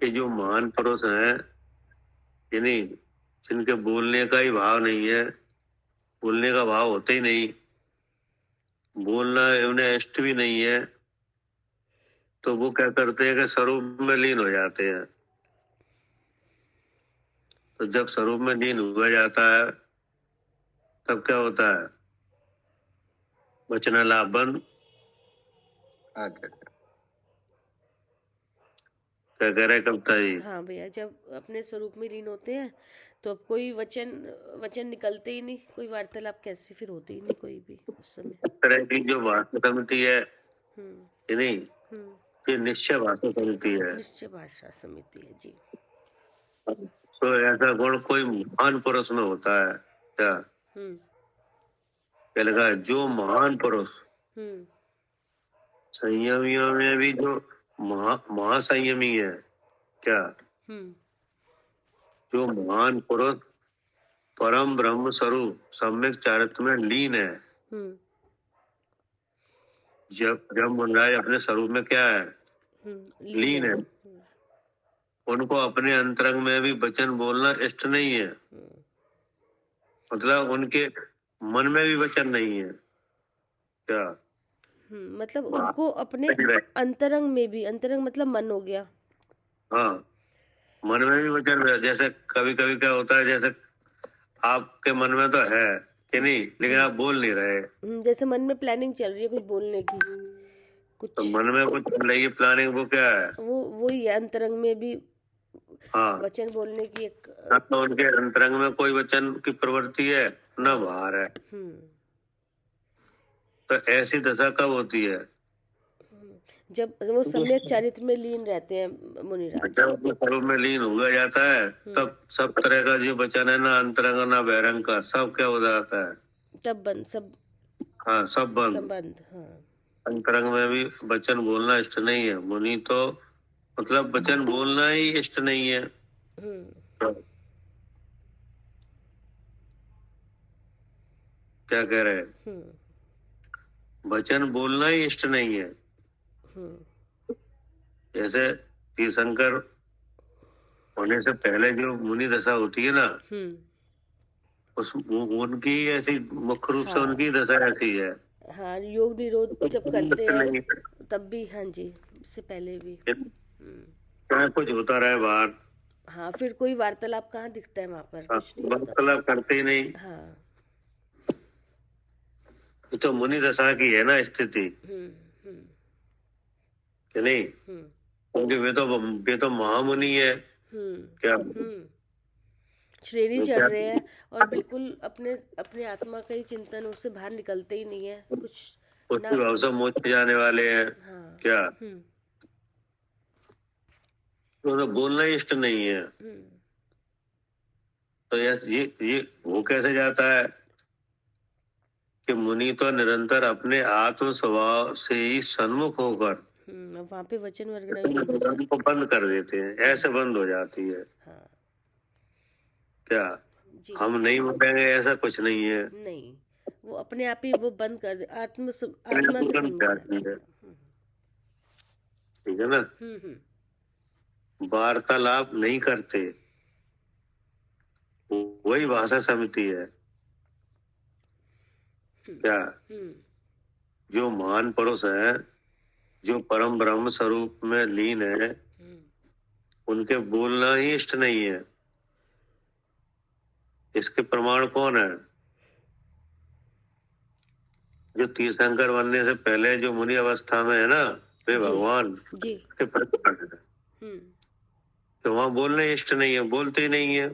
कि जो महान पुरुष हैं, कि नहीं, जिनके बोलने का ही भाव नहीं है, बोलने का भाव होते ही नहीं, बोलना उन्हें इष्ट भी नहीं है, तो वो क्या करते हैं कि स्वरूप में लीन हो जाते हैं। तो जब स्वरूप में लीन हुआ जाता है तब क्या होता है? वचनालाप बंद।
हाँ चाचा।
क्या कह रहे कविता जी?
हाँ भैया, जब अपने स्वरूप में लीन होते हैं तो अब कोई वचन वचन निकलते ही नहीं, कोई वार्तालाप कैसे फिर होती ही नहीं कोई भी उस समय।
इस तरह की जो भाषा समिति है,
हम्म
कि नहीं,
हम्म
ये निश्चय भाषा समिति है।
निश्चय भाषा समिति है जी।
तो ऐसा गुण कोई महान पुरुष में होता है क्या?
हम्म
क्या लगा? जो महान पुरुष,
हम्म
संयमियों में भी जो महासंयमी है, क्या?
हम्म
जो महान पुरुष परम ब्रह्म स्वरूप सम्यक चारित्र में लीन है।
हम्म
जब जब मुनराज अपने स्वरूप में क्या है? लीन है। उनको अपने अंतरंग में भी वचन बोलना इष्ट नहीं है। मतलब उनके मन में भी वचन नहीं है। क्या?
मतलब उनको अपने अंतरंग में भी, अंतरंग मतलब मन हो गया।
हाँ, मन में भी वचन है। जैसे कभी कभी क्या होता है, जैसे आपके मन में तो है कि नहीं, लेकिन आप बोल नहीं रहे।
जैसे मन में प्लानिंग चल रही है कुछ बोलने की, कुछ
तो मन में कुछ चल रही है प्लानिंग, वो क्या है?
वो ही है, अंतरंग में भी
हाँ,
वचन बोलने की एक
ना तो उनके अंतरंग में कोई वचन की प्रवृत्ति है, ना बाहर है। तो ऐसी दशा कब होती है?
जब वो सम्यक चारित्र में लीन रहते हैं मुनिराज।
जब अपने स्वरूप में लीन हुआ जाता है तब सब तरह का जो वचन है ना अंतरंग ना बहिरंग का, सब क्या हो जाता है?
तब बंद, सब
हाँ, सब बंद।
संबंध। हाँ,
अंतरंग में भी वचन बोलना इष्ट नहीं है। मुनि तो मतलब वचन बोलना ही इष्ट नहीं है। क्या कह रहे हैं? वचन बोलना ही इष्ट नहीं है। जैसे तीर्थंकर होने से पहले जो मुनि दशा होती है ना, उनकी ऐसी मुख्य रूप से उनकी दशा ऐसी है।
हाँ, योग निरोध जब करते हैं तब भी। हाँ जी, इससे पहले भी।
चाहे कुछ होता रहे बाहर,
हाँ, फिर कोई वार्तालाप कहाँ दिखता है वहां पर, कुछ नहीं होता।
वार्तालाप करते ही नहीं।
हाँ।
ये तो मुनि दशा की है ना स्थिति,
हम्म।
कि नहीं?
हम्म।
क्योंकि वे तो महामुनि है।
हम्म।
क्या
श्रेणी
वो
चढ़
क्या
रहे हैं और बिल्कुल अपने अपने आत्मा का ही चिंतन, उससे बाहर निकलते ही नहीं है कुछ ना।
उसी भाव से मोक्ष जाने वाले हैं।
हाँ।
क्या
हम्म।
तो बोलना ही इष्ट नहीं है।
हम्म।
तो ये वो कैसे जाता है कि मुनि तो निरंतर अपने आत्म स्वभाव से ही सन्मुख होकर
अब वहाँ पे वचन वगैरह ही बंद हो जाते।
को बंद कर देते हैं, ऐसे बंद हो जाती है।
हाँ
क्या
जी।
हम नहीं बोलेंगे? ऐसा कुछ नहीं है।
नहीं, वो अपने आप ही वो बंद कर दे, आत्मा के
बंद
सम्मुख
हो
रहते
जाती है।
हैं।
ठीक है ना? वार्तालाप नहीं करते, वही भाषा समिति है। क्या जो महान पुरुष है, जो परम ब्रह्म स्वरूप में लीन है, उनके बोलना ही इष्ट नहीं है। इसके प्रमाण कौन है? जो तीर्थंकर बनने से पहले जो मुनि अवस्था में है ना, वे
जी।
भगवान
जी।
के प्रतिपन्न है। तो वहाँ बोलने इष्ट नहीं है, बोलते ही नहीं है।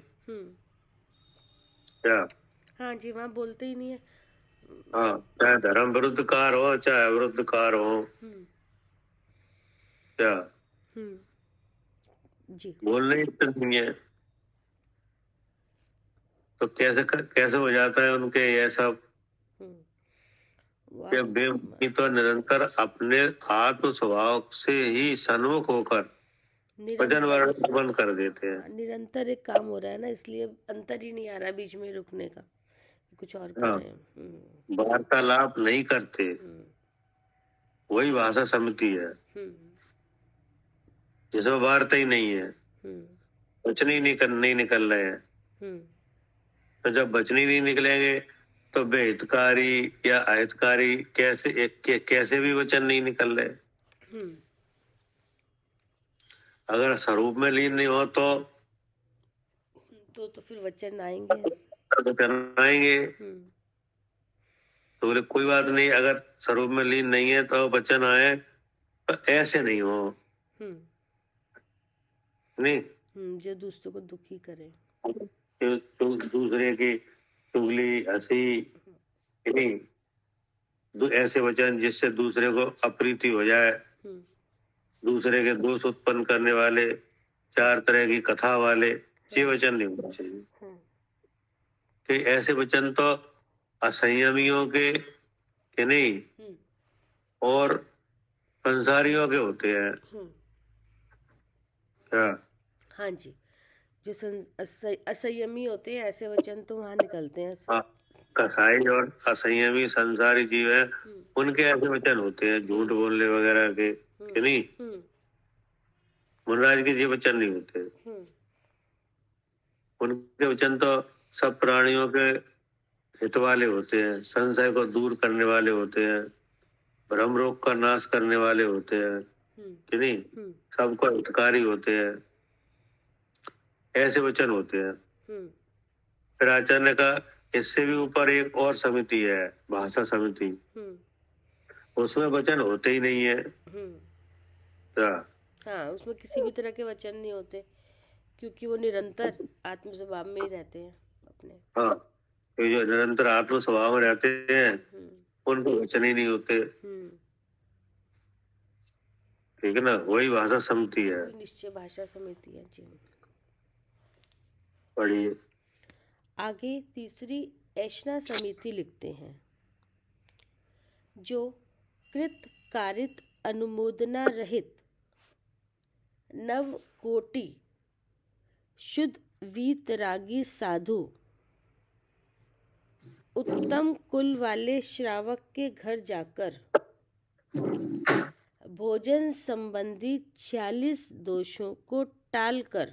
क्या
हाँ जी, वहाँ बोलते ही नहीं है।
हाँ, चाहे धर्म विरुद्ध कार हो, चाहे अविरुद्ध कार हो। क्या
जी।
बोलने इष्ट नहीं है। तो कैसे हो जाता है उनके ये सब? कि वे मुनि तो निरंतर अपने आत्म स्वभाव से ही सन्मुख होकर वचन वर्णन कर देते हैं।
निरंतर एक काम हो रहा है ना, इसलिए अंतर ही नहीं आ रहा बीच में रुकने का, कुछ और कर रहे हैं।
वार्तालाप नहीं करते, वही भाषा समिति है। जिसमें वार्ता ही नहीं है, वचन ही नहीं निकल रहे हैं। तो जब वचन ही नहीं निकलेंगे तो वे हितकारी या अहितकारी कैसे भी वचन नहीं निकल रहे। अगर स्वरूप में लीन नहीं हो
तो फिर वचन आएंगे।
वचन आएंगे। तो बोले कोई बात नहीं, अगर स्वरूप में लीन नहीं है तो वचन आए, तो ऐसे नहीं हो। नहीं
जो दूसरों को दुखी करे,
दूसरे की चुगली हंसी, नहीं ऐसे वचन जिससे दूसरे को अप्रीति हो जाए, दूसरे के दोष उत्पन्न करने वाले, चार तरह की कथा वाले, ये वचन नहीं होना चाहिए। कि ऐसे वचन तो असंयमियों के नहीं और संसारियों के होते हैं। क्या
हाँ जी, जो असंयमी होते हैं, ऐसे वचन तो वहाँ निकलते हैं।
कसाई और असंयमी संसारी जीव है, उनके ऐसे वचन होते हैं, झूठ बोलने वगैरह के, कि नहीं? मुनराज के ये वचन नहीं होते। उनके वचन तो सब प्राणियों के हित वाले होते हैं, संशय को दूर करने वाले होते हैं, भ्रम रोग का नाश करने वाले होते हैं, कि नहीं? सबको हितकारी होते हैं, ऐसे वचन होते हैं। फिर आचार्य ने कहा इससे भी ऊपर एक और समिति है, भाषा समिति, उसमें वचन होते ही नहीं है। क्या
हाँ, उसमें किसी भी तरह के वचन नहीं होते, क्योंकि वो निरंतर आत्म स्वभाव में ही रहते हैं अपने।
हाँ, ये जो निरंतर आत्म स्वभाव में रहते हैं, उनको वचन ही नहीं होते। ठीक है ना? वही भाषा समिति है।
निश्चय भाषा समिति है जी।
पढ़िए
आगे। तीसरी ऐशना समिति लिखते हैं, जो कृत कारित अनुमोदना रहित नव कोटि शुद्ध वीतरागी साधु उत्तम कुल वाले श्रावक के घर जाकर भोजन संबंधी 46 दोषों को टालकर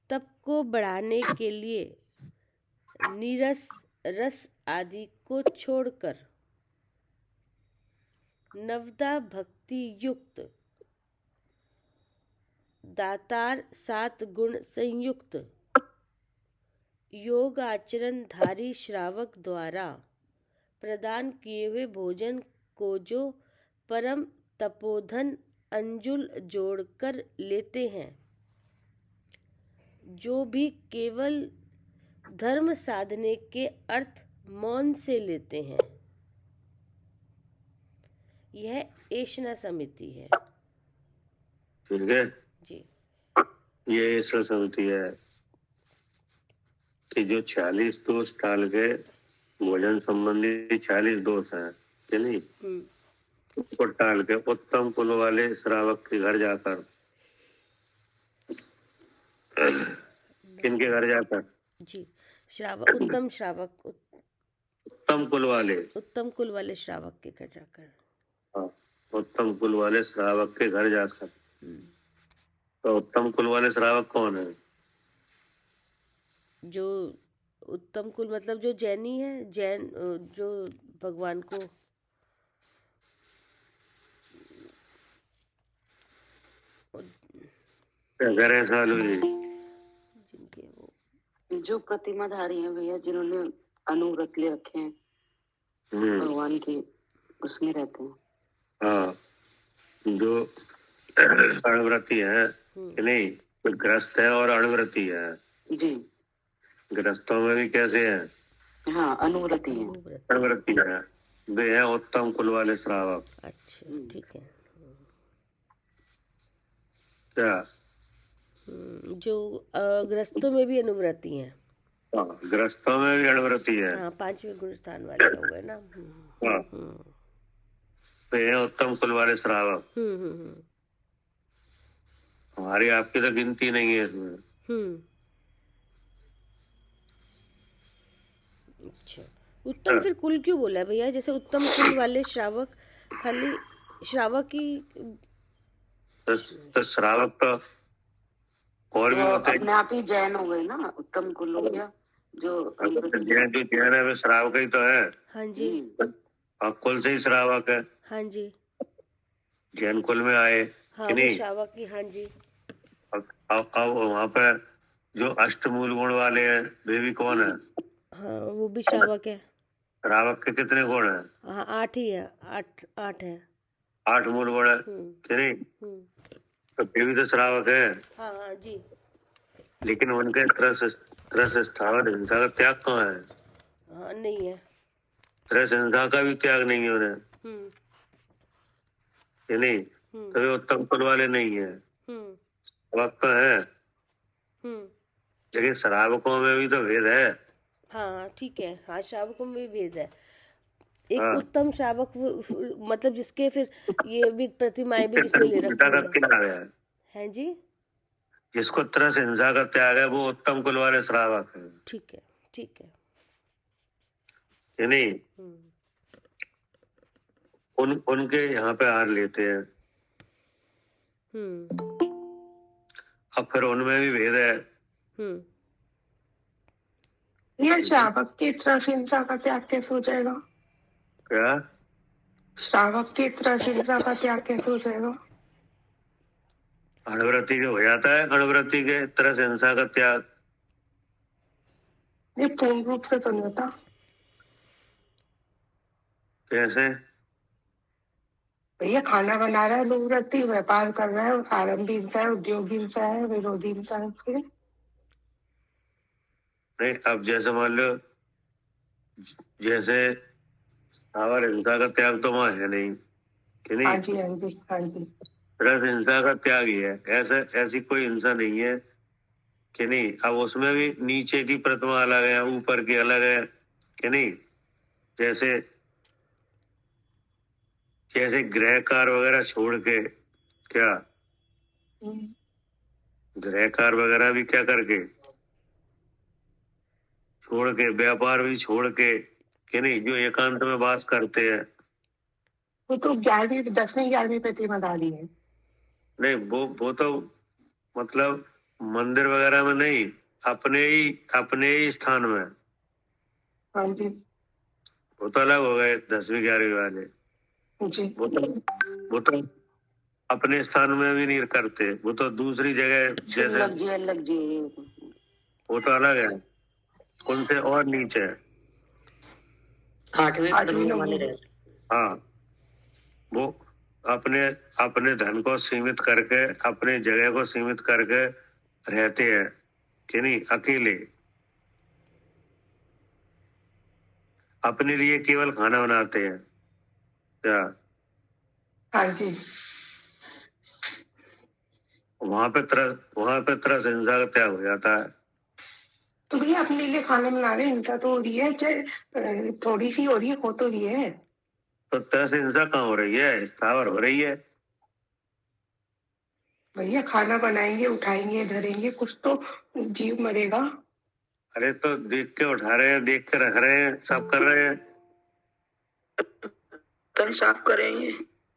तप को बढ़ाने के लिए नीरस रस आदि को छोड़कर नवदा भक्ति युक्त दातार 7 गुण संयुक्त योग आचरण धारी श्रावक द्वारा प्रदान किए हुए भोजन को जो परम तपोधन अंजुल जोड़कर लेते हैं, जो भी केवल धर्म साधने के अर्थ मौन से लेते हैं, यह ऐशना समिति है।
ठीक है,
जी।
ये ऐसा समिति है कि जो 46 दोष टाल के भोजन संबंधी 46 दोष हैं कि नहीं, उसको टाल के उत्तम कुल वाले श्रावक के घर जाकर, किनके घर जाकर?
जी, श्रावक,
उत्तम कुल वाले
श्रावक के घर जाकर।
हाँ, उत्तम कुल वाले श्रावक के घर जाकर। तो उत्तम कुल वाले श्रावक कौन है?
जो उत्तम कुल मतलब जो जैनी है, जैन जो भगवान को
घर सालू जी,
जिनके वो
जो प्रतिमाधारी हैं भैया, जिन्होंने अनुव्रत ले रखे हैं भगवान के, उसमें रहते हैं।
हाँ, जो अणव्रती है कि नहीं, कुछ ग्रस्त है और अणव्रती है।
जी।
ग्रस्तों में भी कैसे है?
हाँ, अनुव्रती हैं।
अणव्रती है, वे है उत्तम कुल वाले श्रावक।
अच्छा, ठीक है।
क्या?
जो ग्रस्तों में भी अनुव्रती हैं।
हाँ, ग्रस्तों में भी अणव्रती है।
हाँ, 5वें गुण स्थान वाले हो गए ना।
हाँ, वे है उत्तम कुल वाले श्रावक। हमारी आपकी तो गिनती नहीं है इसमें।
अच्छा, उत्तम फिर कुल क्यों बोला भैया? जैसे उत्तम कुल वाले श्रावक, खाली श्रावक ही
तो श्रावक तो और भी होते हैं।
अपने आप ही जैन हो गए ना, उत्तम कुल हो गया। जो
जैन है वे श्रावक ही तो है।
हाँ जी,
और कुल से ही श्रावक है।
हाँ जी,
जैन कुल में आए
हाँ,
कि नहीं?
श्रावक ही, हाँ जी।
अब वहाँ पे जो अष्टमूल गुण वाले हैं वे भी कौन है?
हाँ, वो भी श्रावक है।
श्रावक के कितने गुण है?
हाँ, 8 ही है, 8 है।
8 मूल गुण है कि नहीं? तो वे भी तो श्रावक है।
हाँ, हाँ जी।
लेकिन उनके त्रस स्थावर हिंसा का त्याग कहाँ है?
हाँ, नहीं है।
त्रस हिंसा का भी त्याग नहीं है उन्हें कि नहीं? तो वे उत्तम कुल वाले नहीं है। श्रावक तो है, लेकिन श्रावकों में भी तो भेद है।
हाँ, ठीक है। हाँ, श्रावकों में भी भेद है। एक उत्तम श्रावक मतलब जिसके फिर ये भी प्रतिमाएं भी जिसने ले रखी है जी,
जिसको त्रस हिंसा का त्याग है वो उत्तम कुल वाले श्रावक है।
ठीक है, ठीक है
कि नहीं? उनके यहाँ पे हार लेते हैं। अब फिर उनमें भी भेद है।
ये श्रावक की त्रस हिंसा का त्याग कैसे हो जाएगा?
क्या?
श्रावक की त्रस हिंसा का त्याग कैसे हो जाएगा?
अणव्रती के हो जाता है, अणव्रती के त्रस हिंसा का त्याग।
ये पूर्ण रूप से तो नहीं होता।
कैसे?
भैया खाना बना रहा है अनुव्रती, व्यापार कर रहा है, आरंभी हिंसा है, उद्योगी हिंसा है, विरोधी हिंसा है उसके।
नहीं, अब जैसे मान लो, जैसे स्थावर हिंसा का त्याग तो वहाँ है नहीं कि नहीं?
हाँ जी, हाँ जी, हाँ जी।
त्रस हिंसा का त्याग ही है। ऐसी कोई हिंसा नहीं है कि नहीं? अब उसमें भी नीचे की प्रतिमा अलग है, ऊपर की अलग है कि नहीं? जैसे गृहकार वगैरह छोड़ के, क्या गृहकार वगैरह भी क्या करके छोड़ के, व्यापार भी छोड़ के कि नहीं, जो एकांत में वास करते हैं।
वो तो 11वीं 10वीं 11वीं प्रतिमाधारी है।
नहीं, वो तो मतलब मंदिर वगैरह में नहीं, अपने ही स्थान में।
हाँ जी,
वो तो अलग हो गए 10वीं 11वीं वाले।
जी।
वो तो अपने स्थान में भी नहीं करते, वो तो दूसरी जगह जैसे
अलग जी
वो तो अलग है, उनसे और नीचे है।
8वें पद में वाले रह सकते।
हाँ, वो अपने अपने धन को सीमित करके, अपने जगह को सीमित करके रहते हैं कि नहीं, अकेले अपने लिए केवल खाना बनाते हैं क्या?
हाँ जी।
वहां पे तरस हिंसा का त्याग हो जाता है।
तो भैया अपने लिए खाना बना रहे, हिंसा तो हो रही है, चाहे थोड़ी सी हो रही है, हो तो रही है।
तो तरस हिंसा कहाँ हो रही है? स्थावर हो रही है।
भैया खाना बनाएंगे, उठाएंगे, धरेंगे, कुछ तो जीव मरेगा।
अरे तो देख के उठा रहे हैं, देख के रख रहे हैं, सब कर रहे हैं।
तन साफ करेंगे।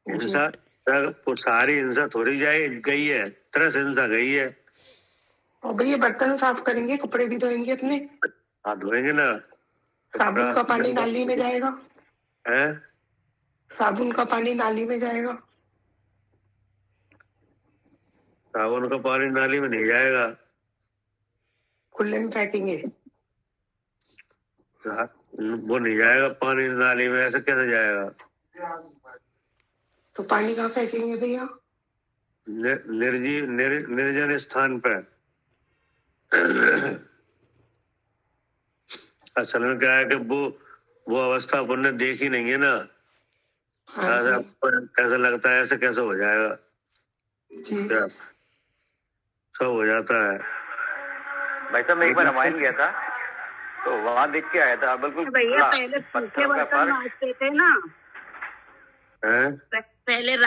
हिंसा, वो सारी हिंसा थोड़ी गई है, तरस हिंसा गई है।
और भैया बर्तन साफ करेंगे, कपड़े भी धोएंगे अपने,
हाँ धोएंगे ना।
साबुन का पानी नाली में जाएगा।
है,
साबुन का पानी नाली में जाएगा।
साबुन का पानी नाली में नहीं जाएगा,
खुले में फेंकेंगे।
वो नहीं जाएगा पानी नाली में, ऐसे कैसे जाएगा?
तो पानी कहाँ फेंकेंगे भैया?
निर्जन स्थान पर। असल में क्या है कि वो अवस्था अपन ने देखी नहीं है ना।
हाँ जी।
ऐसा लगता है ऐसे कैसे हो जाएगा
जी।
क्या? सब हो जाता है।
भाई साहब मैं एक बार रामायण गया था तो वहां देख के आया था, बिल्कुल
भैया पहले सूखे बर्तन मांजते थे ना,
है?
पहले